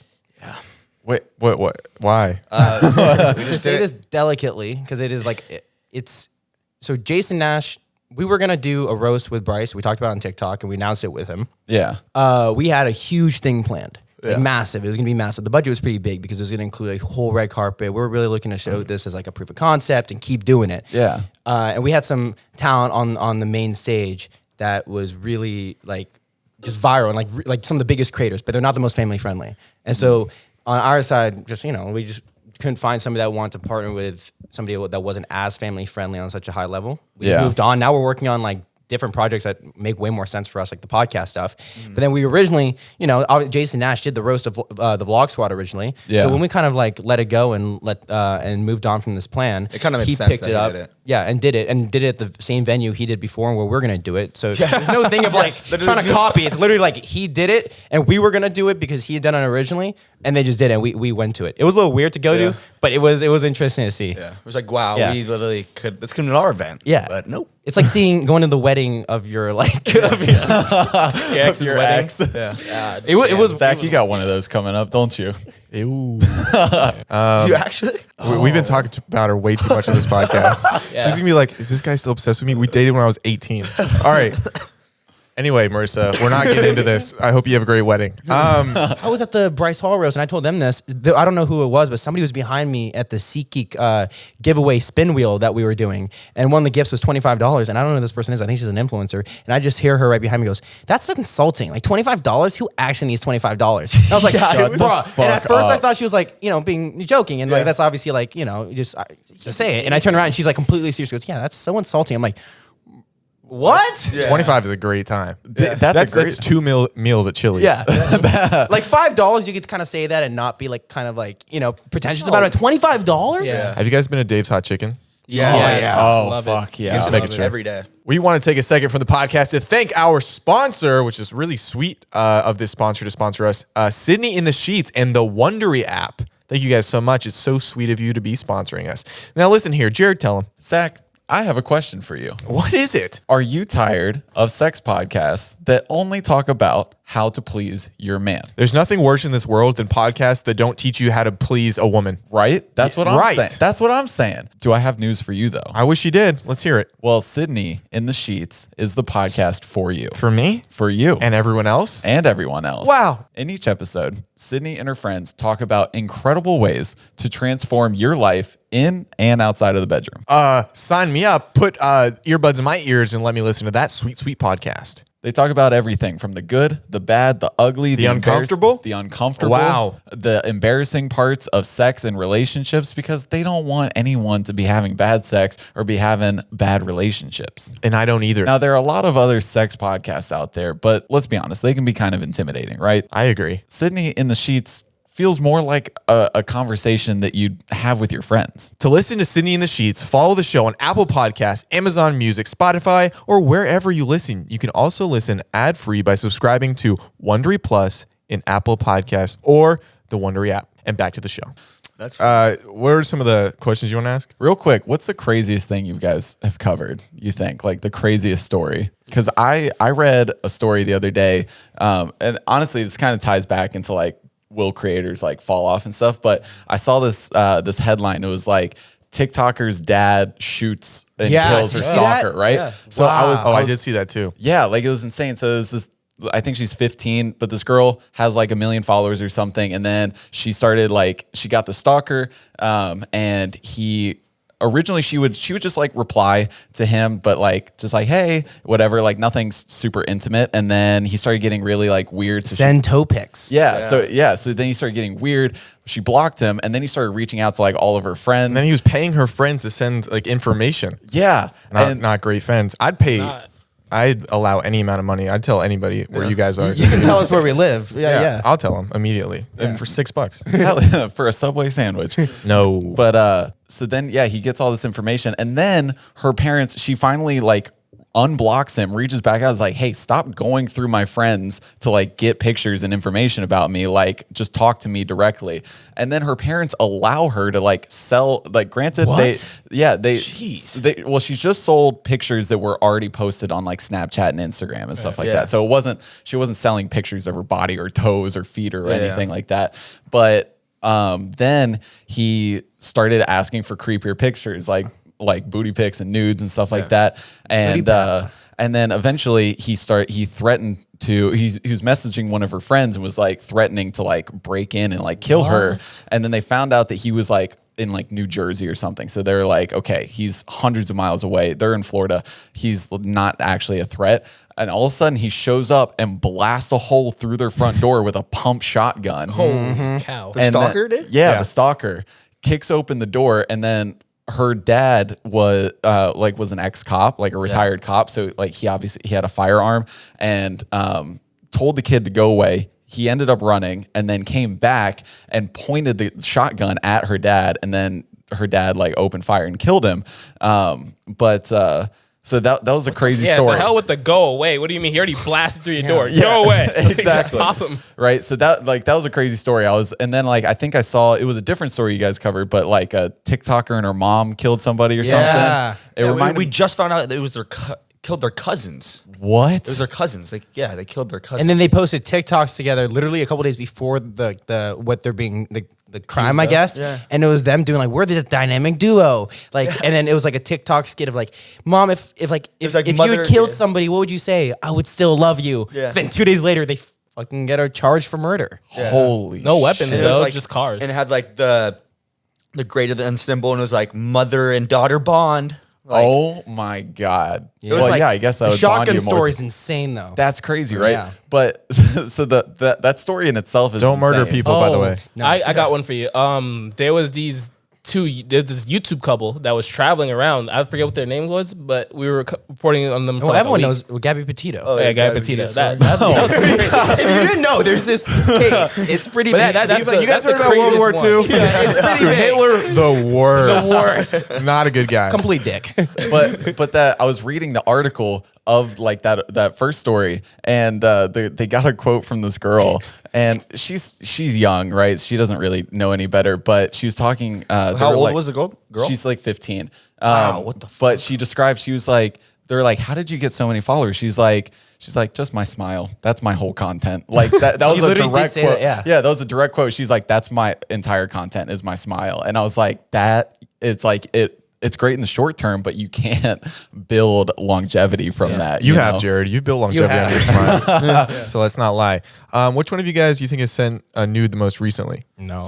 Wait, what? Why? To say this delicately, because it is like it's so Jason Nash. We were gonna do a roast with Bryce. We talked about it on TikTok and we announced it with him. Yeah. We had a huge thing planned, like massive. It was gonna be massive. The budget was pretty big because it was gonna include a whole red carpet. We were really looking to show this as like a proof of concept and keep doing it. Yeah. And we had some talent on the main stage that was really like just viral and like some of the biggest creators, but they're not the most family friendly. And so on our side, just we just couldn't find somebody that wanted to partner with somebody that wasn't as family friendly on such a high level. We just moved on. Now we're working on like different projects that make way more sense for us, like the podcast stuff. But then we originally, Jason Nash did the roast of the Vlog Squad originally. Yeah. So when we kind of like let it go and and moved on from this plan, It kind of made he sense picked that it he up. did it. Yeah, and did it at the same venue he did before and where we're gonna do it. So there's no thing of like trying to copy. It's literally like he did it and we were gonna do it because he had done it originally, and they just did it. And we went to it. It was a little weird to go to, but it was interesting to see. Yeah, it was like, wow, Yeah. we literally could. This could be our event. Yeah. But nope. It's like going to the wedding of your like of your ex's Your wedding. ex. Yeah. It was Zach, you got one of those coming up, don't you? Ew. You actually? We've been talking about her way too much on this podcast. She's gonna be like, "Is this guy still obsessed with me? We dated when I was 18." All right. Anyway, Marissa, we're not getting into this. I hope you have a great wedding. I was at the Bryce Hall roast and I told them this. I don't know who it was, but somebody was behind me at the SeatGeek giveaway spin wheel that we were doing. And one of the gifts was $25. And I don't know who this person is. I think she's an influencer. And I just hear her right behind me goes, "That's insulting. Like $25? Who actually needs $25?" And I was like, bro. And at first I thought she was like, being joking. And like, that's obviously like, just say it. And I turned around and she's like completely serious. She goes, "Yeah, that's so insulting." I'm like, what? 25 is a great time. That's 2 meals at Chili's. Yeah. Like $5, you could kind of say that and not be like kind of like, pretentious about it. $25? Yeah. Have you guys been to Dave's Hot Chicken? Yeah. Yes. Oh, Love it. fuck yeah. Just making sure. Every day. We want to take a second from the podcast to thank our sponsor, which is really sweet of this sponsor to sponsor us, Sydney in the Sheets and the Wondery app. Thank you guys so much. It's so sweet of you to be sponsoring us. Now listen here, Jared, tell him. Zach, I have a question for you. What is it? Are you tired of sex podcasts that only talk about how to please your man? There's nothing worse in this world than podcasts that don't teach you how to please a woman. Right? That's what I'm Right. saying. That's what I'm saying. Do I have news for you, though? I wish you did. Let's hear it. Well, Sydney in the Sheets is the podcast for you. For me? For you. And everyone else? And everyone else. Wow. In each episode, Sydney and her friends talk about incredible ways to transform your life in and outside of the bedroom. Sign me up. Put earbuds in my ears and let me listen to that sweet, sweet podcast. They talk about everything from the good, the bad, the ugly, the uncomfortable? the uncomfortable, Wow. the embarrassing parts of sex and relationships, because they don't want anyone to be having bad sex or be having bad relationships. And I don't either. Now, there are a lot of other sex podcasts out there, but let's be honest, they can be kind of intimidating, right? I agree. Sydney in the Sheets feels more like a conversation that you'd have with your friends. To listen to Sydney in the Sheets, follow the show on Apple Podcasts, Amazon Music, Spotify, or wherever you listen. You can also listen ad-free by subscribing to Wondery Plus in Apple Podcasts or the Wondery app. And back to the show. That's What are some of the questions you want to ask? Real quick, what's the craziest thing you guys have covered, you think? Like the craziest story? Because I read a story the other day, and honestly, this kind of ties back into like, will creators like fall off and stuff? But I saw this this headline. It was like TikToker's dad shoots and kills her did you see stalker, that? right? Yeah. So I did see that too. yeah, like it was insane. So it was this, I think she's 15, but this girl has like 1 million followers or something. And then she started she got the stalker, and he originally she would just like reply to him, but like just like, hey, whatever, like nothing super intimate. And then he started getting really like weird. So Send toe pics. so then he started getting weird. She blocked him, and then he started reaching out to like all of her friends. And then he was paying her friends to send like information. yeah, Not great friends. I'd allow any amount of money. I'd tell anybody where you guys are. You can tell us where we live. Yeah. I'll tell them immediately. And for $6. hell yeah, for a Subway sandwich. No. But so then he gets all this information, and then her parents, she finally like unblocks him, reaches back out, is like, hey, stop going through my friends to like get pictures and information about me, like just talk to me directly. And then her parents allow her to like sell, like granted she's just sold pictures that were already posted on like Snapchat and Instagram and stuff like that. So she wasn't selling pictures of her body or toes or feet or anything like that. But Then he started asking for creepier pictures, like booty pics and nudes and stuff like that. And then eventually he threatened to, he was messaging one of her friends and was like threatening to like break in and like kill her. And then they found out that he was like in like New Jersey or something. So they're like, okay, he's hundreds of miles away. They're in Florida. He's not actually a threat. And all of a sudden he shows up and blasts a hole through their front door with a pump shotgun. Holy cow. The stalker did? Yeah, the stalker kicks open the door, and then her dad was an ex-cop, like a retired cop. So like he had a firearm and told the kid to go away. He ended up running and then came back and pointed the shotgun at her dad, and then her dad like opened fire and killed him. So that was a crazy story. Yeah, to hell with the go away. What do you mean? He already blasted through your door. Go away. Exactly. Pop him. Right. So that was a crazy story. I think I saw, it was a different story you guys covered, but like a TikToker and her mom killed somebody or something. We just found out that it was killed their cousins. What? It was their cousins. Like, yeah, they killed their cousins. And then they posted TikToks together literally a couple days before the crime, I guess. Yeah. And it was them doing like, we're the dynamic duo. Like, and then it was like a TikTok skit of like, Mom, if you had killed somebody, what would you say? I would still love you. Yeah. Then 2 days later, they fucking get her charged for murder. Yeah. Holy No weapons And it though, was, like, just cars. And it had like the greater than symbol, and it was like mother and daughter bond. Like, oh my God. Yeah. Well, like- yeah, I guess that The would bond shotgun you more. story is insane though. That's crazy, right? Yeah. But so that story in itself is Don't murder insane. people, by the way. I got one for you. There's this YouTube couple that was traveling around. I forget what their name was, but we were reporting on them. Well, everyone knows Gabby Petito. Oh, Yeah, Guy Gabby Petito. Petito. That was pretty crazy. If you didn't know, there's this case. It's pretty But big. that's You guys heard about World War II? Dude, Hitler, the worst. Not a good guy. complete dick. but that I was reading the article of like that first story, and they got a quote from this girl, and she's young, right? She doesn't really know any better, but she was talking. How old was the girl? She's like 15. Wow, what the fuck? But she described, she was like, they're like, how did you get so many followers? She's like, just my smile. That's my whole content. Like that was She a literally did direct say quote. that, yeah. That was a direct quote. She's like, that's my entire content is my smile. And I was like, it's great in the short term, but you can't build longevity from that. You have, know? Jared. You've built longevity on your smile. So let's not lie. Which one of you guys do you think has sent a nude the most recently? No.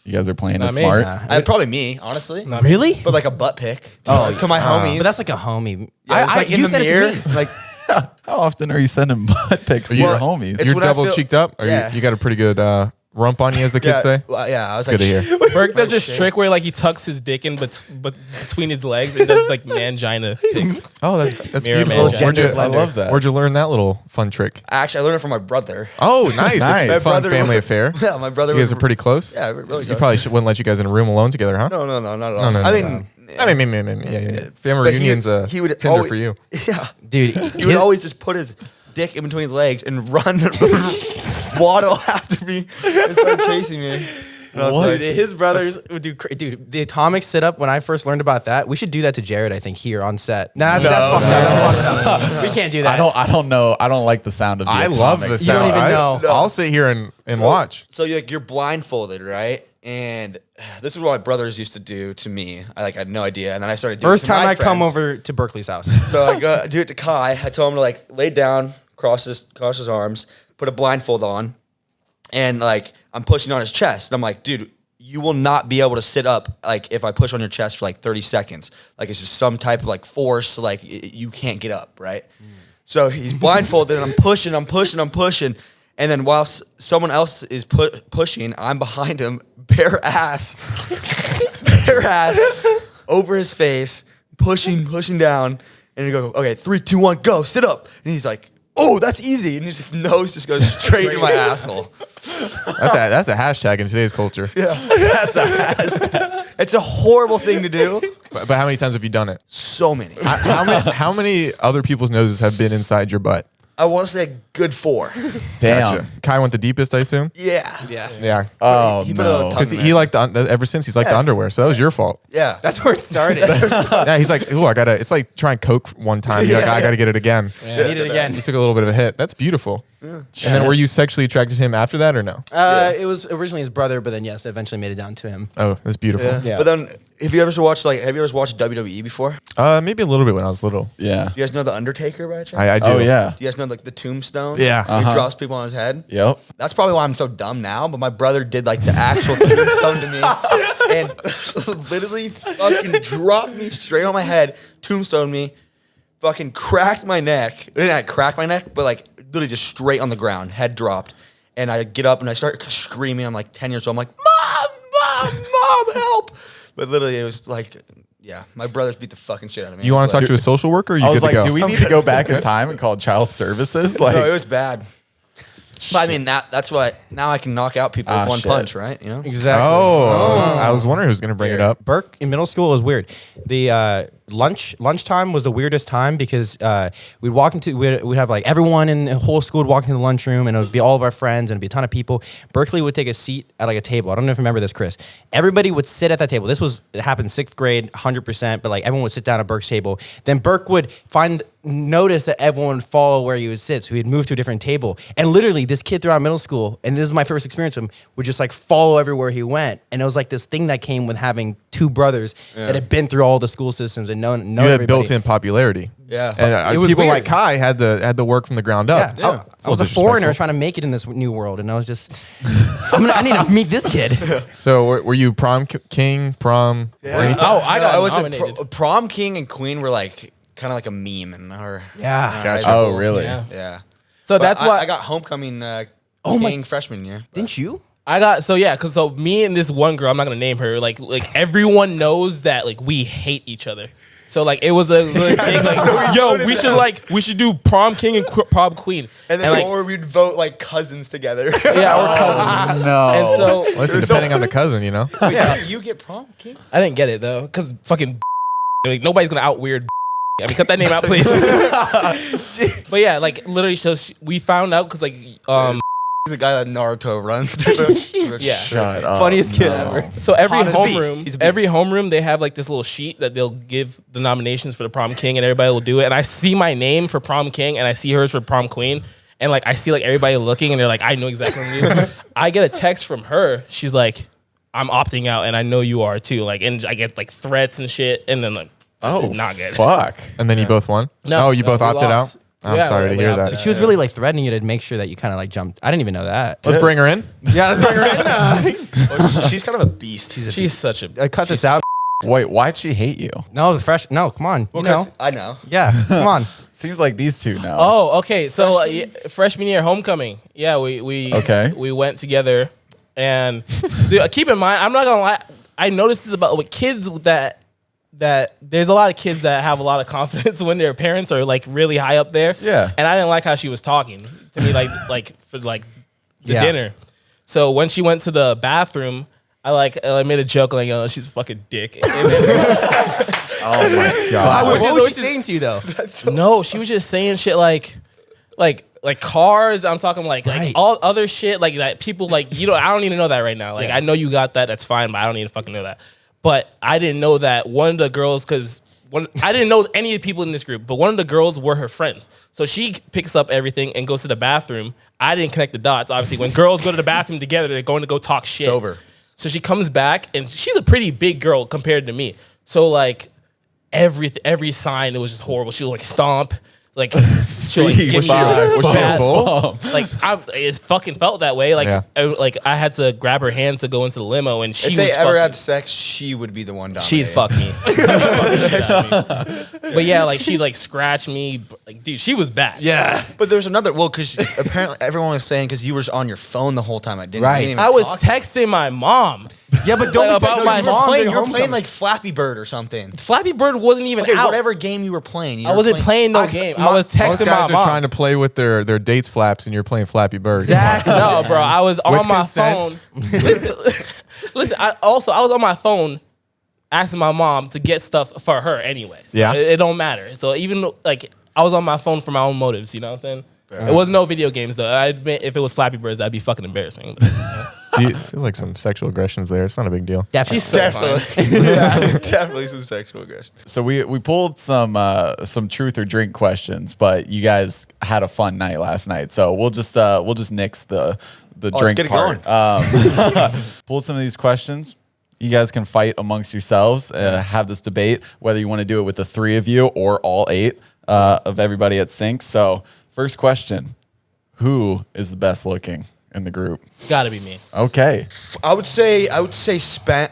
You guys are playing Not it me. smart. Probably me, honestly. Really? But like a butt pic to my homies. But that's like a homie. yeah, it's like in the mirror. It to me. Like, How often are you sending butt pics to your homies? It's You're when I double feel- cheeked up? Or Yeah. you got a pretty good rump on you, as the kids say? Yeah, I was Good like, to hear. Burke does this trick where like he tucks his dick in between his legs and does like mangina pics. Oh, that's Mirror beautiful. man, Where'd you, gender I love that. Where'd you learn that little fun trick? Actually, I learned it from my brother. Oh, nice. Nice. It's a My fun brother- family affair. Yeah, my brother. You guys are pretty close? Yeah, we're really You close. probably wouldn't let you guys in a room alone together, huh? No, not at all. No. I mean, Yeah. Family but reunion's he would Tinder always- for you. Yeah, Dude, he would always just put his dick in between his legs and run, waddle after me and start chasing me. And I was What? like, His brothers would do. Dude, the atomic sit up. When I first learned about that, we should do that to Jared. I think here on set. Nah, that's fucked up. That's fucked up. We can't do that. I don't know. I don't like the sound of the I love atomic. the You don't sound. even know. I'll sit here and watch. So you're blindfolded, right? And this is what my brothers used to do to me. I had no idea, and then I started doing First it to time my I come friends. over to Berkeley's house. So I go do it to Kai. I told him to like lay down, cross his arms, put a blindfold on, and like I'm pushing on his chest. And I'm like, dude, you will not be able to sit up like if I push on your chest for like 30 seconds. Like it's just some type of like force. Like you can't get up, right? So he's blindfolded, and I'm pushing. And then while someone else is pushing, I'm behind him, bare ass, over his face, pushing down. And you go, okay, 3, 2, 1, go, sit up. And he's like, oh, that's easy. And his nose just goes straight to my asshole. That's a hashtag in today's culture. Yeah, that's a hashtag. It's a horrible thing to do. But how many times have you done it? So many. How many other people's noses have been inside your butt? I want to say a good 4. Damn. Gotcha. Kai went the deepest, I assume. Yeah. Yeah. Oh He put a little no. tongue Because he liked ever since he's liked the underwear, so that was your fault. Yeah. That's where it started. Yeah, he's like, ooh, I gotta. It's like trying Coke one time. You're like, I gotta get it again. Need it again. He took a little bit of a hit. That's beautiful. And then, were you sexually attracted to him after that, or no? It was originally his brother, but then yes, eventually made it down to him. Oh, that's beautiful. Yeah. But then, have you ever watched WWE before? Maybe a little bit when I was little. Yeah. You guys know the Undertaker by chance? I do. Oh yeah. You guys know like the tombstone? Yeah. Where he drops people on his head? Yep. That's probably why I'm so dumb now, but my brother did like the actual tombstone to me and literally fucking dropped me straight on my head, tombstoned me, fucking cracked my neck. It didn't crack my neck, but like literally just straight on the ground, head dropped. And I get up and I start screaming. I'm like 10 years old. I'm like, Mom, help. But literally it was like, yeah, my brothers beat the fucking shit out of me. You want to So, talk to a social worker? Or you I was good like, to go? do we need to go back in time and call child services? Like, no, it was bad. But I mean, that's what, now I can knock out people with one shit. punch, right? You know? Exactly. I was wondering who's going to bring it up. Burke in middle school was weird. The lunchtime was the weirdest time because we'd have like everyone in the whole school would walk into the lunchroom and it would be all of our friends and it'd be a ton of people. Berkeley would take a seat at like a table. I don't know if you remember this, Chris. Everybody would sit at that table. It happened 6th grade, 100%, but like everyone would sit down at Burke's table. Then Burke would notice that everyone would follow where he would sit. So he'd move to a different table. And literally this kid throughout middle school, and this is my first experience with him, would just like follow everywhere he went. And it was like this thing that came with having 2 brothers that had been through all the school systems and known You had everybody. built-in popularity. Yeah. And It was people weird. like Kai had the work from the ground up. Yeah. I was a foreigner trying to make it in this new world, and I was just, I need to meet this kid. So were you prom king, prom? Yeah. or anything? Oh, I got I was nominated. prom king and queen were like kind of like a meme in our Yeah. Gotcha. high oh school. really? Yeah. Yeah. So But that's why I got homecoming Oh my- king freshman year. Didn't you? I got so me and this one girl, I'm not gonna name her, like everyone knows that like we hate each other. So like it was a thing like we should do prom king and prom queen. And then like, or we'd vote like cousins together. yeah, or cousins. No. And so Listen, depending on the cousin, you know. You get prom king? I didn't get it though, because fucking like nobody's gonna out weird. I mean, cut that name out, please. But yeah, like literally, so we found out because like He's a guy that Naruto runs through. yeah. Shut up. Funniest kid No. ever. So every Hot as a beast. homeroom, He's a beast. every homeroom, they have like this little sheet that they'll give the nominations for the prom king, and everybody will do it. And I see my name for prom king, and I see hers for prom queen, and like I see like everybody looking, and they're like, I know exactly what I'm doing. I get a text from her. She's like, I'm opting out, and I know you are too. Like, and I get like threats and shit, and then like, Oh, not good. fuck. And then you both won. No, you both we opted lost. out. I'm Yeah, sorry to we hear opted that. out. She was really like threatening you to make sure that you kind of like jumped. I didn't even know that. Let's bring her in. Yeah, let's bring her in. She's kind of a beast. She's such a. I cut this out. Wait, why'd she hate you? No, it was fresh. No, come on. You know. I know. Yeah, come on. Seems like these two know. Oh, okay. So freshman year homecoming. Yeah, we Okay. we went together, and dude, keep in mind, I'm not gonna lie. I noticed this about with kids that there's a lot of kids that have a lot of confidence when their parents are like really high up there. Yeah. And I didn't like how she was talking to me like for like the Yeah. dinner. So when she went to the bathroom, I made a joke like, "Oh, she's a fucking dick." And then, Oh my god. What was she saying to you though? no, she was just saying shit like cars. I'm talking like Right. all other shit like that. People like I don't need to know that right now. Like I know you got that. That's fine, but I don't need to fucking know that. But I didn't know that one of the girls I didn't know any of the people in this group, but one of the girls were her friends. So she picks up everything and goes to the bathroom. I didn't connect the dots. Obviously, when girls go to the bathroom together, they're going to go talk shit. It's over. So she comes back, and she's a pretty big girl compared to me. So like every sign, it was just horrible. She would like stomp, like she would like give me was she a bad- bull? like it fucking felt that way. Like Yeah. I had to grab her hand to go into the limo, and she If they was ever fucking- had sex, she would be the one dominating. she'd fuck me. But yeah, like she like scratched me. Like dude, she was bad. Yeah. But there's another. Well, because apparently everyone was saying because you were on your phone the whole time. I didn't. Right. You didn't even I was talk. texting my mom. Yeah, but don't Like, be about texting my your mom mom. Playing, during you were playing homecoming. like Flappy Bird or something. Flappy Bird wasn't even Okay, out. whatever game you were playing. You I were wasn't playing no game. I was Most texting guys my are mom. trying to play with their dates flaps, and you're playing Flappy Bird. Exactly. No, bro. I was With on my consent. phone. Listen. I was on my phone asking my mom to get stuff for her anyway. So Yeah. it don't matter. So even like I was on my phone for my own motives. You know what I'm saying? It was no video games though. I admit if it was Flappy Birds, that'd be fucking embarrassing. There's like some sexual aggressions there. It's not a big deal. She's so fine. Definitely some sexual aggression. So we pulled some truth or drink questions, but you guys had a fun night last night. So we'll just nix the drink get it part. going. Pulled some of these questions. You guys can fight amongst yourselves, have this debate, whether you want to do it with the three of you or all 8 of everybody at Sync. So first question, who is the best looking in the group? Gotta be me. Okay. I would say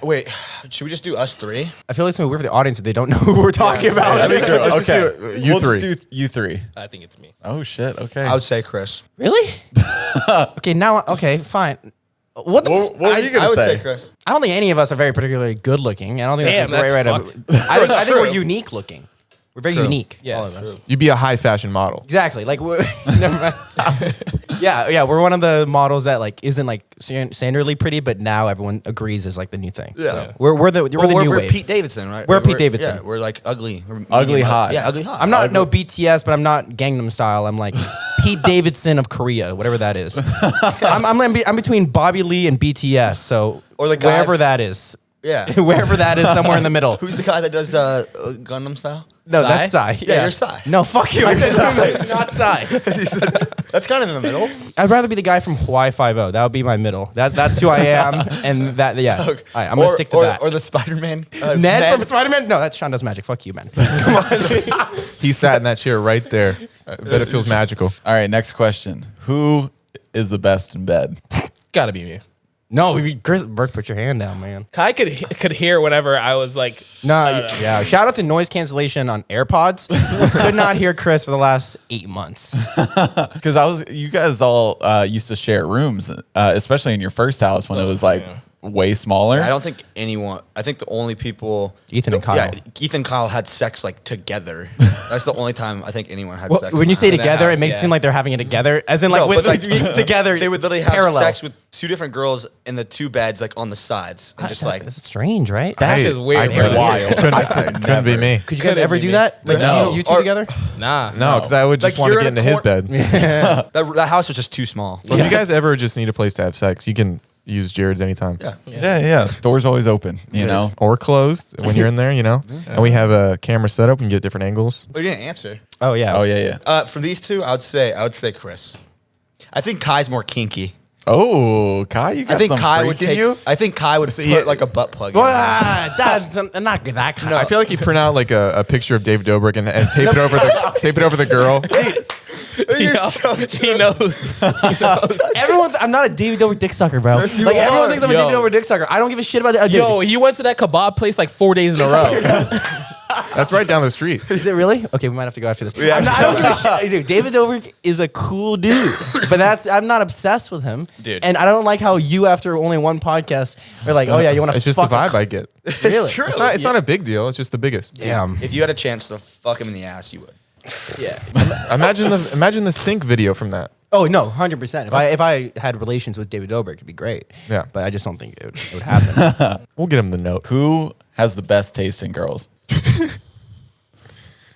Wait, should we just do us 3? I feel like it's gonna be weird for the audience if they don't know who we're talking about. Okay. You We'll three. just do you 3. I think it's me. Oh, shit. Okay. I would say Chris. Really? Okay, fine. What the? What were you going I to would say? say Chris. I don't think any of us are very particularly good looking. I don't think Damn, that's a great that's way to. I think we're True. unique looking. We're very True. unique. Yes. all of us. You'd be a high fashion model. Exactly. Like, never mind. yeah. We're one of the models that like isn't like standardly pretty, but now everyone agrees is like the new thing. Yeah. So we're the new we're wave. Pete Davidson, right? We're Pete Davidson. Yeah, we're like ugly. We're Ugly medium hot. Yeah, ugly hot. I'm not no BTS, but I'm not Gangnam Style. I'm like Pete Davidson of Korea, whatever that is. I'm between Bobby Lee and BTS, so Or the guy wherever that is, Yeah. wherever that is, somewhere in the middle. Who's the guy that does Gundam style? No, Psy? that's Psy. Yeah, you're Psy. No, fuck you. I said not Psy. That's kind of in the middle. I'd rather be the guy from Hawaii Five-0. That would be my middle. That's who I am, and that yeah. Okay. All right, I'm gonna stick to that. Or the Spider-Man. Ned from Spider-Man? No, that's Sean Does Magic. Fuck you, man. Come on. He sat in that chair right there. I bet it feels magical. All right, next question. Who is the best in bed? Gotta be me. No, Chris Burke, put your hand down, man. Kai could hear whenever I was like, No, yeah. Shout out to noise cancellation on AirPods. Could not hear Chris for the last 8 months. Because you guys all used to share rooms, especially in your first house when it was like way smaller. I don't think anyone. I think the only people. Ethan and Kyle. Yeah, Ethan and Kyle had sex like together. That's the only time I think anyone had Well, sex. when you say in that together, house, it makes it yeah. seem like they're having it together, as in like No, with but, like, together. they would literally have parallel. sex with 2 different girls in the 2 beds, like on the sides, and just like. That's strange, right? That That's is weird, I bro. couldn't be me. Could you guys Couldn't ever be do me. that? Like No. you two Or- together? Nah. No, because I would just Like, want to you're get in into a his bed. That house was just too small. If you guys ever just need a place to have sex, you can use Jared's anytime. Yeah. Yeah. Door's always open, you know? Or closed when you're in there, And we have a camera set up. We can get different angles. But you didn't answer. Oh yeah. Oh, yeah. For these 2, I would say Chris. I think Kai's more kinky. Oh, Kai, you got I think some Kai freak would in take. you? I think Kai would put yeah. like a butt plug. Well, in. that's not that kind. I feel like you print out like a picture of David Dobrik and tape it over the girl. He knows. Everyone, I'm not a David Dobrik dick sucker, bro. Yes, you Like everyone are. thinks I'm a Yo. David Dobrik dick sucker. I don't give a shit about that. Yo, he went to that kebab place like 4 days in a row. That's right down the street. Is it really? Okay, we might have to go after this. Yeah. I don't give a shit. Dude, David Dobrik is a cool dude, but I'm not obsessed with him. Dude. And I don't like how you, after only one podcast, are like, oh yeah, you want to It's just the vibe I get. Really? true. It's not a big deal. It's just the biggest. Damn. If you had a chance to fuck him in the ass, you would. Yeah. Imagine the sync video from that. Oh no, 100%. If I had relations with David Dobrik, it'd be great. Yeah. But I just don't think it would happen. We'll get him the note. Who has the best taste in girls?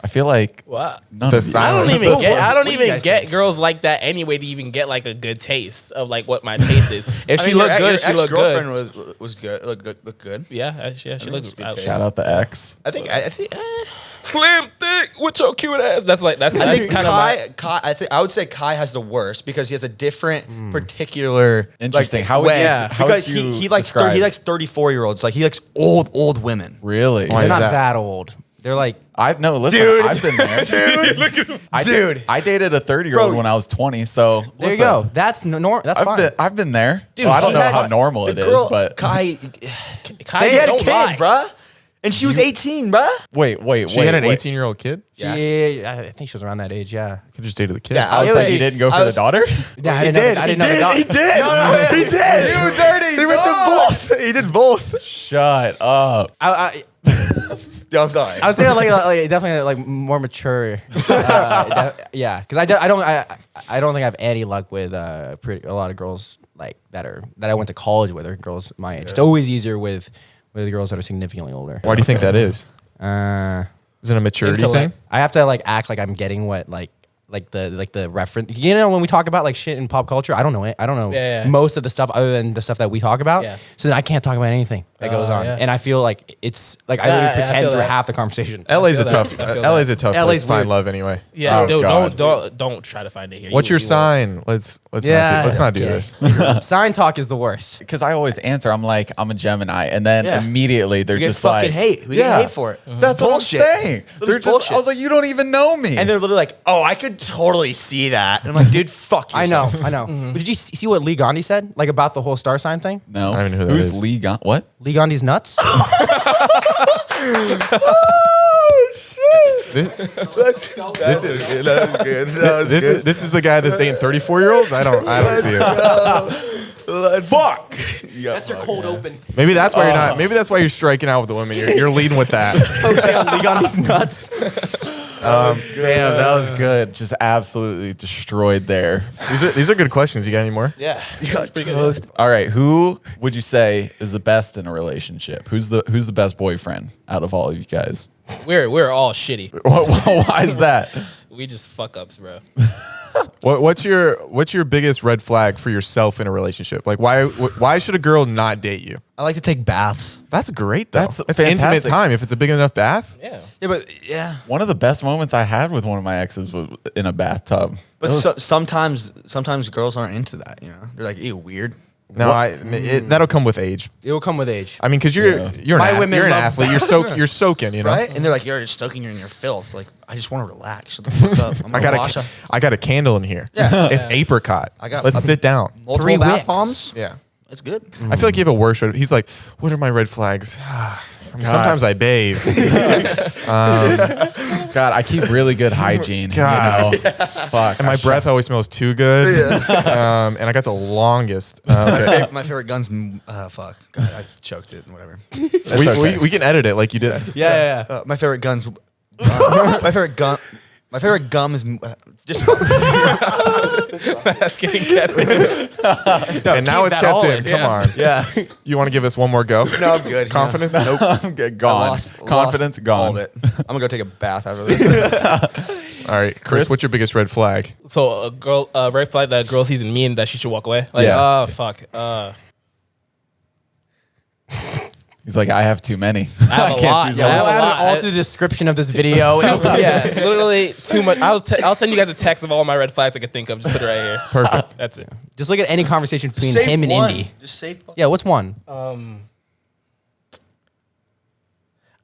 I feel like What? none The of you. silence. I don't even get. I don't What do you even guys get girls like that anyway to even get like a good taste of like what my taste is. If I she mean, looked your good, she looked good. ex-girlfriend was good. Looked good. Yeah, she looks. good I- taste. Shout out the ex. I think. Slim thick with your cute ass. That's I think kind of my. Kai. I would say Kai has the worst because he has a different particular Interesting. Like, How would way. you- how would because you he likes describe he it? likes 34-year-olds. Like he likes old women. Really? Why They're is not that? that old. They're like, Listen, Dude. I've been there. Dude. I dated a 30-year-old Bro. when I was 20, so there listen, you go. That's That's fine. I've been there. Dude, Well, I don't he know had- how normal the it is, girl, but Kai. Kai, He had a don't kid, lie. bruh. And she was 18, bruh. wait. She had an 18-year-old kid. Yeah. Yeah, I think she was around that age. Yeah. Could just dated the kid. Yeah, I was Yeah, like, dude, you didn't go I for was- the daughter? Yeah, I didn't know the dog. He did. No, he did. You dirty He went to both. He did both. Shut up. Yeah, I'm sorry. I was thinking like definitely like more mature. Yeah, because I don't think I have any luck with a lot of girls like that I went to college with or girls my age. It's always easier with girls that are significantly older. Why do you think that is? Uh, Is it a maturity Intellect. thing? I have to like act like I'm getting what like the reference. You know, when we talk about like shit in pop culture, I don't know it. I don't know most of the stuff other than the stuff that we talk about. Yeah. So then I can't talk about anything that goes on. Yeah. And I feel like it's like I literally I pretend feel through that. half the conversation. LA's a feel tough. that. I feel LA's a tough place LA's to find weird. love anyway. Yeah, Oh, dude, God. don't try to find it here. What's You- your you won't. sign? Let's not do this. Sign talk is the worst. Because I always answer, I'm like, I'm a Gemini, and then immediately they're You get just fucking like, hate. We get hate for it. That's Bullshit. what I'm saying. literally They're just. bullshit. I was like, you don't even know me. And they're literally like, "Oh, I could totally see that." And I'm like, "Dude, fuck I know, yourself." I know. But did you see what Lee Gandhi said, like about the whole star sign thing? no, I don't even know who that who's is. Lee Gon? What? Lee Gandhi's nuts. This is the guy that's dating 34-year-olds. I don't see it. Fuck. That's your cold open. Maybe that's why you're not. Maybe that's why you're striking out with the women. You're leading with that. Lee Gandhi's nuts. Damn, that was good. Just absolutely destroyed there. These are good questions. You got any more? Yeah, That's pretty good. All right, who would you say is the best in a relationship? Who's the best boyfriend out of all of you guys? we're all shitty. Why is that? We just fuck ups, bro. What's your biggest red flag for yourself in a relationship? Like why should a girl not date you? I like to take baths. That's great. Though. That's it's intimate fantastic. time if it's a big enough bath. Yeah. Yeah, but yeah. One of the best moments I had with one of my exes was in a bathtub. But sometimes girls aren't into that. You know, they're like, "Ew, weird." No, that'll come with age. It will come with age. I mean, because you're an athlete. You're soaking. You know. Right? And they're like, "You're just soaking in your filth." Like, I just want to relax. Shut the fuck up. I'm I got a candle in here. Yeah. It's apricot. Let's sit down. multiple 3 bath wicks. bombs. Yeah. That's good. I feel like you have a worse red. He's like, what are my red flags? I mean, sometimes I bathe. God, I keep really good hygiene. God. You know? Fuck. And my breath always smells too good. And I got the longest. Okay. My favorite gun's fuck. God, I choked it and whatever. we can edit it like you did. Yeah. My favorite gun's my favorite gun. My favorite gum is just. That's getting kept in. And now it's that kept all in. in, Come on. Yeah. You want to give us one more go? No, I'm good. Confidence? Nope. I'm gone. Confidence gone. All of it. I'm gonna go take a bath after this. All right, Chris, what's your biggest red flag? So a girl, red flag that a girl sees in me and that she should walk away. Like, Yeah. oh fuck. He's like, I have too many. I have a lot. choose Yeah, I one. have We'll a add lot. it all to the description of this video. Yeah, literally too much. I'll send you guys a text of all my red flags I could think of. Just put it right here. Perfect. That's it. Just look at any conversation between Save him and one. Indy. Just save. Yeah, what's one?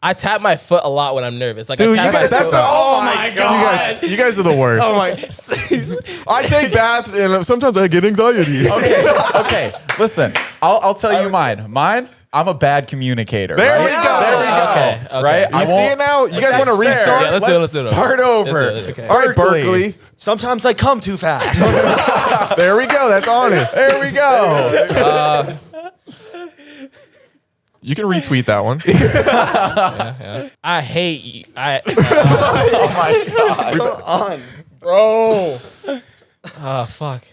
I tap my foot a lot when I'm nervous. Like Dude, I you tap guys, my that's foot. oh my god, you guys are the worst. Oh my! I take baths and sometimes I get anxiety. Okay, listen. I'll tell you mine. Mine, I'm a bad communicator. There right? we go. There we go. Okay, okay. Right? You see it now? You guys want to restart? Yeah, let's do it. Let's do it. Start over. Let's do it. Okay. All right, Berkeley. Sometimes I come too fast. There we go. That's honest. There we go. You can retweet that one. I hate you. Come on. Bro. Oh fuck.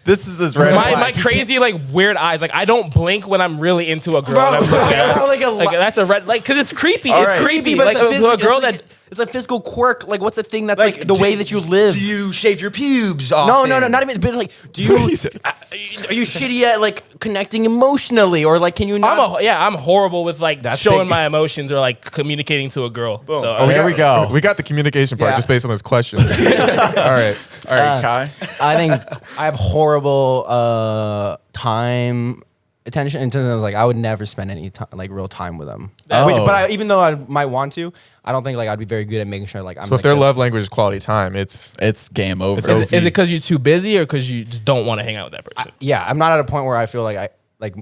This is his red flag. My crazy like weird eyes. Like I don't blink when I'm really into a girl. And I'm looking at her. like That's a red. Like because it's creepy. All It's right. creepy. but Like it's to a girl that. it's a physical quirk. Like, what's the thing that's like the way that you live? Do you shave your pubes off? No, not even. But like, do you? Are you shitty at like connecting emotionally, or like, can you not? I'm horrible with like That's showing big. my emotions or like communicating to a girl. So There we go. We got the communication part Yeah. just based on this question. All right. All right, Kai. I think I have horrible time attention in terms of like I would never spend any time like real time with them. Oh. But even though I might want to, I don't think like I'd be very good at making sure like I'm. So if like, their the- love language is quality time, it's It's game over. It's is over. it because you're too busy or because you just don't want to hang out with that person? yeah, I'm not at a point where I feel like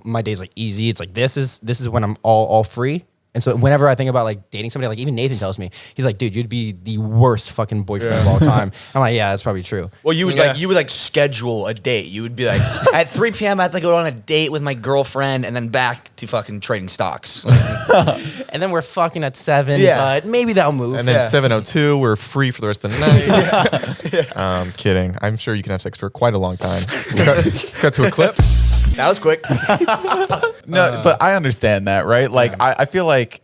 my day's like easy. It's like this is when I'm all free. And so whenever I think about like dating somebody, like even Nathan tells me, he's like, dude, you'd be the worst fucking boyfriend of all time. I'm like, yeah, that's probably true. Well, you would Yeah. you would schedule a date. You would be like, at 3 p.m. I have to go on a date with my girlfriend and then back to fucking trading stocks. And then we're fucking at 7, Yeah. but maybe that'll move. and then Yeah. 7:02, we're free for the rest of the night. Kidding. I'm sure you can have sex for quite a long time. Let's cut to a clip. That was quick. No, but I understand that, right? Like, I feel like,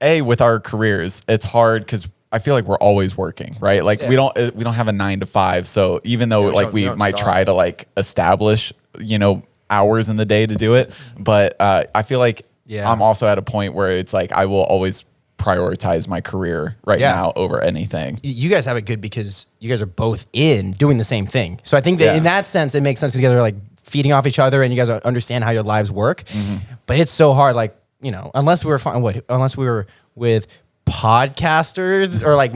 with our careers, it's hard because I feel like we're always working, right? Like we don't have a 9 to 5. So even though like we might try to like establish, hours in the day to do it, but I feel like I'm also at a point where it's like I will always prioritize my career now over anything. You guys have it good because you guys are both doing the same thing. So I think that in that sense, it makes sense because you guys are like feeding off each other and you guys understand how your lives work. But it's so hard, like, unless we were with podcasters or like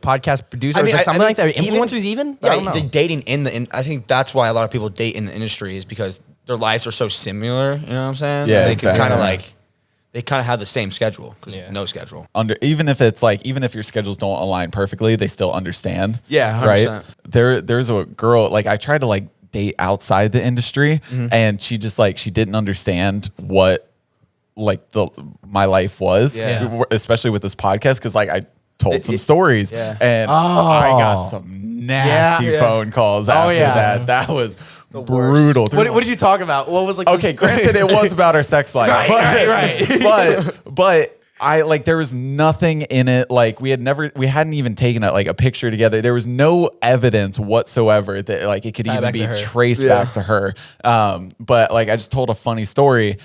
podcast producers or something like that. Influencers even? Yeah, I don't know. dating I think that's why a lot of people date in the industry is because their lives are so similar. You know what I'm saying? Yeah, they exactly. can kind of they kind of have the same schedule because no schedule. Even if your schedules don't align perfectly, they still understand. Yeah, 100%. Right. There's a girl, like I tried to like date outside the industry and she just like, she didn't understand what like my life was, especially with this podcast. Cause like I told some stories and I got some nasty phone calls after that. That was brutal. What did you talk about? What was like? Okay, granted, it was about our sex life, right. but I like there was nothing in it. Like we hadn't even taken a picture together. There was no evidence whatsoever that like it could even be traced back to her. But like I just told a funny story.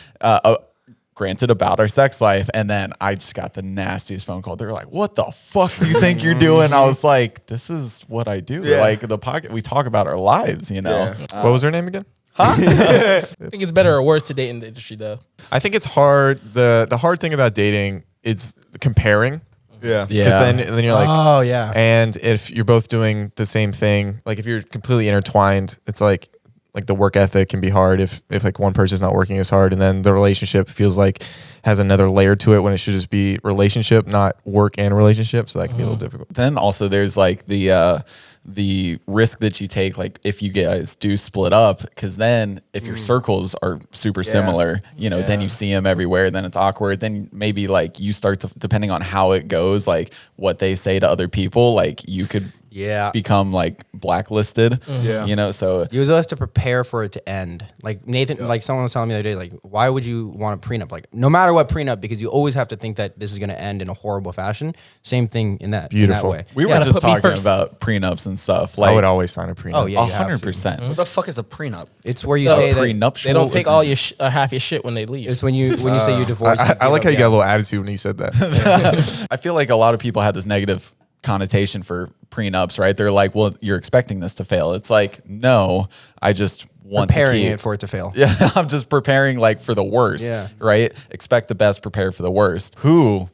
Granted, about our sex life, and then I just got the nastiest phone call. They were like, "What the fuck do you think you're doing?" I was like, "This is what I do. Like the podcast, we talk about our lives, What was her name again? I think it's better or worse to date in the industry, though. I think it's hard. The hard thing about dating is comparing. Yeah. Because then you're like, oh yeah. And if you're both doing the same thing, like if you're completely intertwined, it's like the work ethic can be hard if like one person's not working as hard, and then the relationship feels like has another layer to it when it should just be relationship, not work and relationship. So that can be a little difficult. Then also there's like the risk that you take, like if you guys do split up, because then if your circles are super similar, then you see them everywhere, then it's awkward. Then maybe like you start to, depending on how it goes, like what they say to other people, like you could become like blacklisted. So You always have to prepare for it to end. Like Nathan, like someone was telling me the other day, like, why would you want a prenup? Like, no matter what prenup, because you always have to think that this is going to end in a horrible fashion. Same thing in that way. we were just talking about prenups and stuff. Like I would always sign a prenup. Oh yeah, 100%. What the fuck is a prenup? It's where you say that prenuptial. They don't take all your half your shit when they leave. it's when you say you divorce. I like how you got a little attitude when you said that. I feel like a lot of people have this negative connotation for prenups, right? They're like, well, you're expecting this to fail. It's like, no, I just want preparing to keep it for it to fail. Yeah, I'm just preparing like for the worst, right? Expect the best, prepare for the worst. Who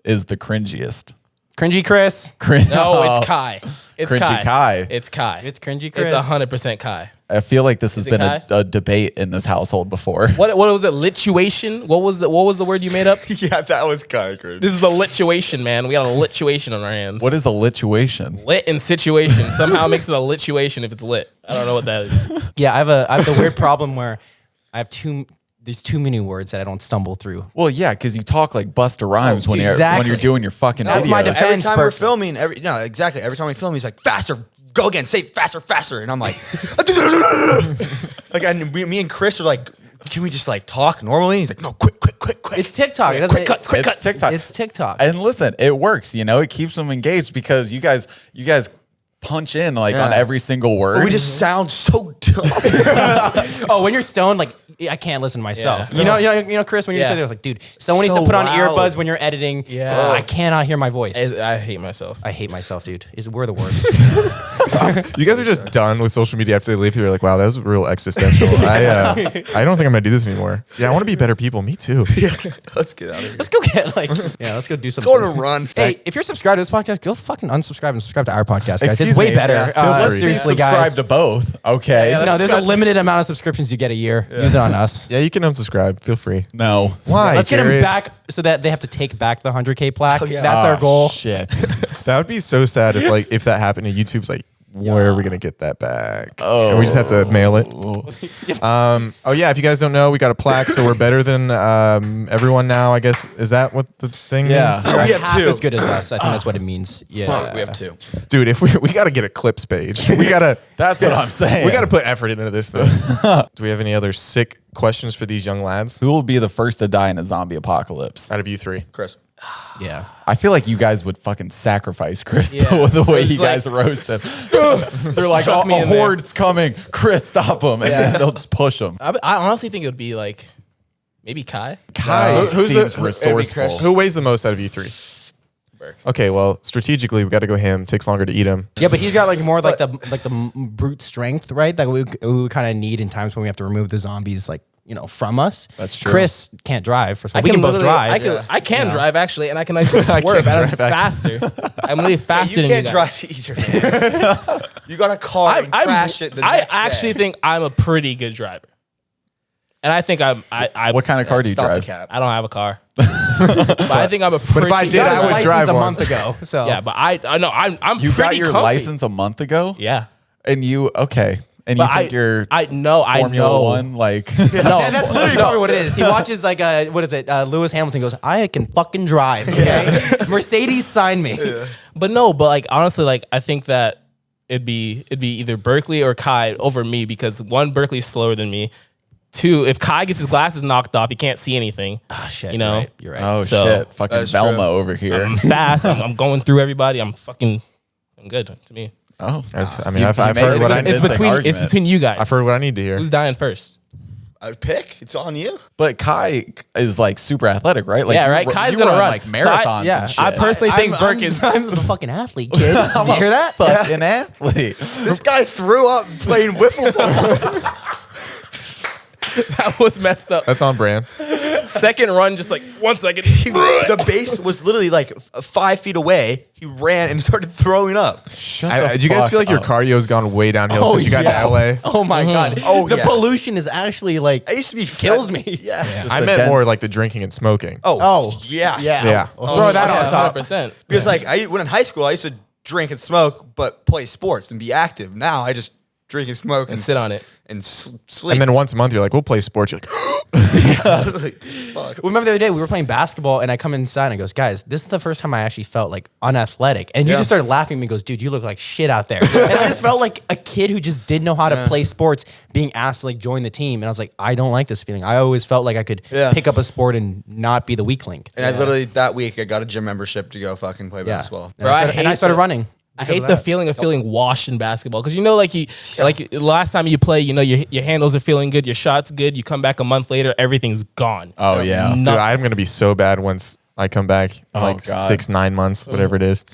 is the cringiest? Cringy Chris. No, it's Kai. It's Cringy Kai. It's Kai. It's cringy Chris. It's 100% Kai. I feel like this has it been Kai? a debate in this household before. What was it? Lituation? What was the word you made up? Yeah, that was kind of crazy. This is a lituation, man. We got a lituation on our hands. What is a lituation? Lit and situation somehow makes it a lituation if it's lit. I don't know what that is. Yeah, I have the weird problem where I have there's too many words that I don't stumble through. Well, yeah, because you talk like Busta Rhymes when you're doing your fucking That's videos. my defense. Every time we're filming, every time we film, he's like, faster, go again, say faster. And I'm like, like, and me and Chris are like, can we just like talk normally? He's like, no, quick. It's TikTok. Quick cuts. It's TikTok. It's TikTok. And listen, it works. It keeps them engaged because you guys punch in like on every single word. But we just sound so dumb. Oh, when you're stoned, like I can't listen to myself. Yeah. You know, Chris, when you're sitting there, like, dude, someone needs So to put on loud. earbuds when you're editing. Yeah. 'Cause I cannot hear my voice. I hate myself. I hate myself, dude. We're the worst. You guys are just done with social media after they leave. You're like, wow, that was real existential. I don't think I'm gonna do this anymore. Yeah, I want to be better people. Me too. Let's get out of here. Let's go get let's go do something. Go on a run. Hey, if you're subscribed to this podcast, go fucking unsubscribe and subscribe to our podcast, guys. Excuse It's way me. better. Yeah, feel free. Seriously, subscribe guys. to both. Okay. Yeah, No, there's a subscribe. limited amount of subscriptions you get a year. Use it on us. Yeah, you can unsubscribe. Feel free. No. Why? Let's get them Jared? back so that they have to take back the 100K plaque. yeah. That's our goal. Shit. That would be so sad if that happened and YouTube's like, where are we gonna get that back? And we just have to mail it. Oh yeah, if you guys don't know, we got a plaque, so we're better than everyone now. I guess is that what the thing Yeah. means? We have half two. as good as us. I think that's what it means. Yeah. We have two. Dude, if we gotta get a clips page. We gotta. That's what I'm saying. We gotta put effort into this thing. Do we have any other sick questions for these young lads? Who will be the first to die in a zombie apocalypse? Out of you three, Chris. Yeah. I feel like you guys would fucking sacrifice Chris Yeah. the way It's you guys roast him. They're like, Shove me a in there." horde's coming. Chris, stop him. And then they'll just push him. I honestly think it would be like maybe Kai. Kai Who's seems the- resourceful. Who weighs the most out of you three? Burke. Okay, well, strategically, we got to go him. Takes longer to eat him. Yeah, but he's got like more like the brute strength, right? That we kind of need in times when we have to remove the zombies, like, you know, from us. That's true. Chris can't drive. First of all, I we can both literally- drive. I can You know. drive actually, and I can actually work. I'm faster. I'm literally faster You than you can't guys. drive either. You got a car and crash it. I actually think I'm a pretty good driver, and I think I What kind of car do you Stop the drive? cap. I don't have a car, but I think I'm a pretty. if I He did, got I his would license drive a one. month ago. So yeah, but I know I'm You pretty got your comfy. license a month ago? Yeah, And you, okay. And but you think you're I know Formula One? Like, No, yeah, that's literally probably what it is. He watches like what is it? Lewis Hamilton goes, I can fucking drive. Okay, Mercedes sign me. But like honestly, like I think that it'd be either Berkeley or Kai over me because one, Berkeley's slower than me. Two, if Kai gets his glasses knocked off, he can't see anything. Oh shit, You know? you're right. oh So, shit. Fucking that is Velma true. over here. I'm fast. I'm going through everybody. I'm good to me. Oh. I mean, You- I've you heard made what it I an need. It's convincing between argument. you guys. I've heard what I need to hear. Who's dying first? I'd pick. It's on you. But Kai is like super athletic, right? Like, Yeah, right? you Kai's you gonna run. like So marathons yeah. and shit. I personally think Burke is. I'm the fucking athlete, kid. You hear that? fucking athlete. This guy threw up playing wiffle ball. That was messed up. That's on brand. Second run, just like 1 second. The base was literally like 5 feet away. He ran and started throwing up. Do you guys feel like your cardio's gone way downhill since you got to LA? Oh my god. Oh, the yeah. pollution is actually like I used to be kills me. Yeah. I the meant more dense- like the drinking and smoking. Oh yeah. Yeah. Well, throw that on top. 100%. Because like when in high school I used to drink and smoke but play sports and be active. Now I just drink and smoke and sit on it. and sleep. And then once a month, you're like, we'll play sports. You're like, Fuck. Remember the other day we were playing basketball and I come inside and I goes, guys, this is the first time I actually felt like unathletic. And you Yeah. just started laughing at me and goes, dude, you look like shit out there. And I just felt like a kid who just didn't know how to play sports being asked to like join the team. And I was like, I don't like this feeling. I always felt like I could Yeah. pick up a sport and not be the weak link. And I literally that week I got a gym membership to go fucking play basketball. And I started running. I hate the feeling of feeling washed in basketball because you know, like the last time you play, you know, your handles are feeling good, your shot's good. You come back a month later, everything's gone. Oh yeah. dude, I'm going to be so bad once I come back in like God. 6-9 months, whatever it is.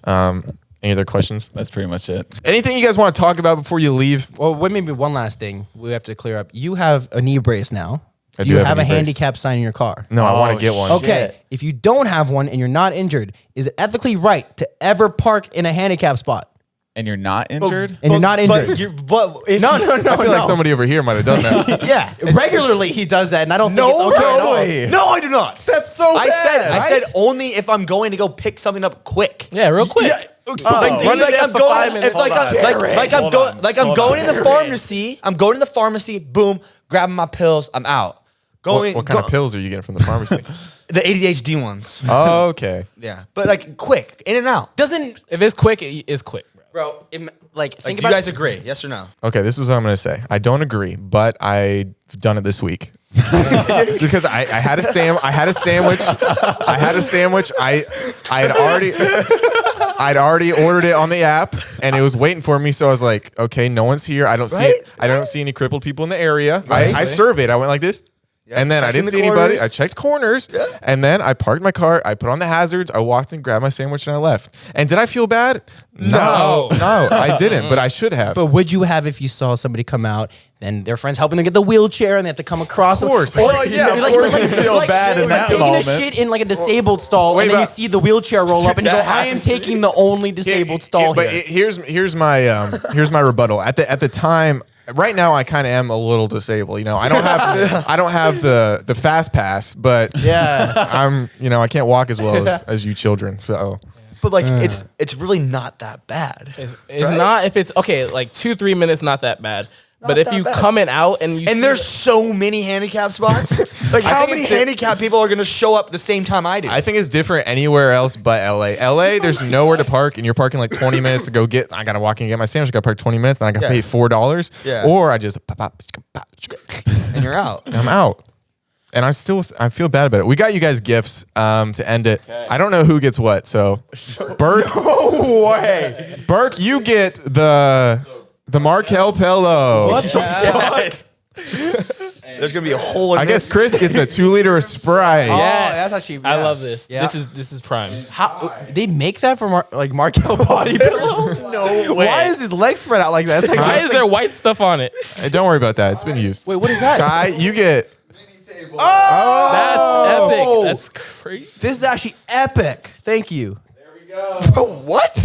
Any other questions? That's pretty much it. Anything you guys want to talk about before you leave? Well, maybe one last thing we have to clear up. You have a knee brace now. I Do do you have have a a knee brace. handicap sign in your car? No, I want Oh, to get one. Okay, if you don't have one and you're not injured, is it ethically right to ever park in a handicap spot? And you're not injured? And you're not injured. But if No. I feel like somebody over here might have done that. yeah. Regularly he does that, and I don't think No, it's okay at all. really? No, I do not. That's so I said right? only if I'm going to go pick something up quick. Yeah, real quick. Like I'm going, if like I'm going in the pharmacy. I'm going to the pharmacy. Boom, grabbing my pills. I'm out. Going. What kind of pills are you getting from the pharmacy? The ADHD ones. Oh, okay. Yeah, but like quick, in and out. Doesn't If it's quick, it is quick, bro. think Like, you about guys agree? Yes or no? Okay, this is what I'm going to say. I don't agree, but I've done it this week. Because I had a sandwich. I'd already ordered it on the app and it was waiting for me. So I was like, okay, no one's here. I don't see any crippled people in the area. Right. I surveyed. I went like this. And then I checking didn't the see anybody. corners. I checked corners. And then I parked my car. I put on the hazards. I walked in, grabbed my sandwich, and I left. And did I feel bad? No, I didn't, but I should have. But would you have if you saw somebody come out, then their friends helping them get the wheelchair, and they have to come across? Of course. Or, Well, yeah, of like, course like, you feel like, bad in it's like that taking moment. a shit in like a disabled stall, Wait, and then you but- see the wheelchair roll up, and you go, That "I am taking the only disabled stall But here." here's my rebuttal. At the time, right now I kind of am a little disabled. You know, I don't have the fast pass, but Yeah. I can't walk as well as you children. So But like, it's really not that bad. It's not if it's okay, like 2-3 minutes, not that bad. But if that you bad. coming out and you And see- there's so many handicap spots. Like, how think many it's handicap people are going to show up the same time I do? I think it's different anywhere else but LA. LA, there's nowhere to park, and you're parking like 20 minutes to go get. I gotta walk in and get my sandwich. I gotta park 20 minutes, then I gotta Yeah. pay $4. Yeah. Or I just and you're out. I'm out. And I feel bad about it. We got you guys gifts to end it. I don't know who gets what. So, Burke. No way. Burke, you get the Markel pillow. What the fuck? There's gonna be a hole in I this. guess Chris gets a 2-liter of Sprite. Yes. that's actually- I yeah. love this. Yeah. This is prime. How they make that for Markel body pillow? No way. Why is his leg spread out like that? It's like, Why is there white stuff on it? Hey, don't worry about that. It's been used. Wait, what is that? Guy, you get. That's epic. That's crazy. This is actually epic. Thank you. What?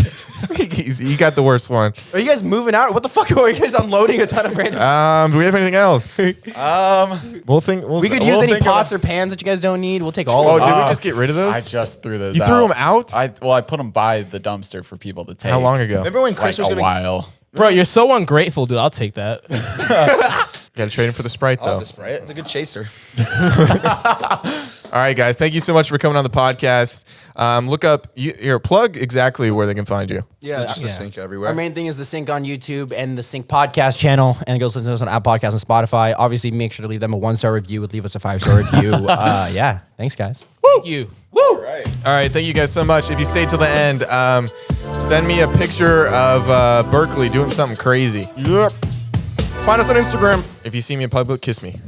Easy. You got the worst one. Are you guys moving out? What the fuck are you guys unloading a ton of random? Do we have anything else? We could use any think pots or pans that you guys don't need. We'll take all Oh, of them. did we just get rid of those? I just threw those. You out. threw 'em out? I put them by the dumpster for people to take. How long ago? Remember when Chris Like was a gonna while. Bro, you're so ungrateful, dude. I'll take that. Got to trade him for the Sprite, though. the Sprite? It's a good chaser. All right, guys. Thank you so much for coming on the podcast. Look up, plug exactly where they can find you. Yeah, Just the sync everywhere. Our main thing is the Sync on YouTube and the Sync podcast channel, and go listen to us on Apple Podcasts and Spotify. Obviously, make sure to leave them a 1-star review. Leave us a 5-star review. Yeah, thanks, guys. Thank you. All right. Thank you guys so much. If you stayed till the end, send me a picture of Berkeley doing something crazy. Yep. Find us on Instagram. If you see me in public, kiss me.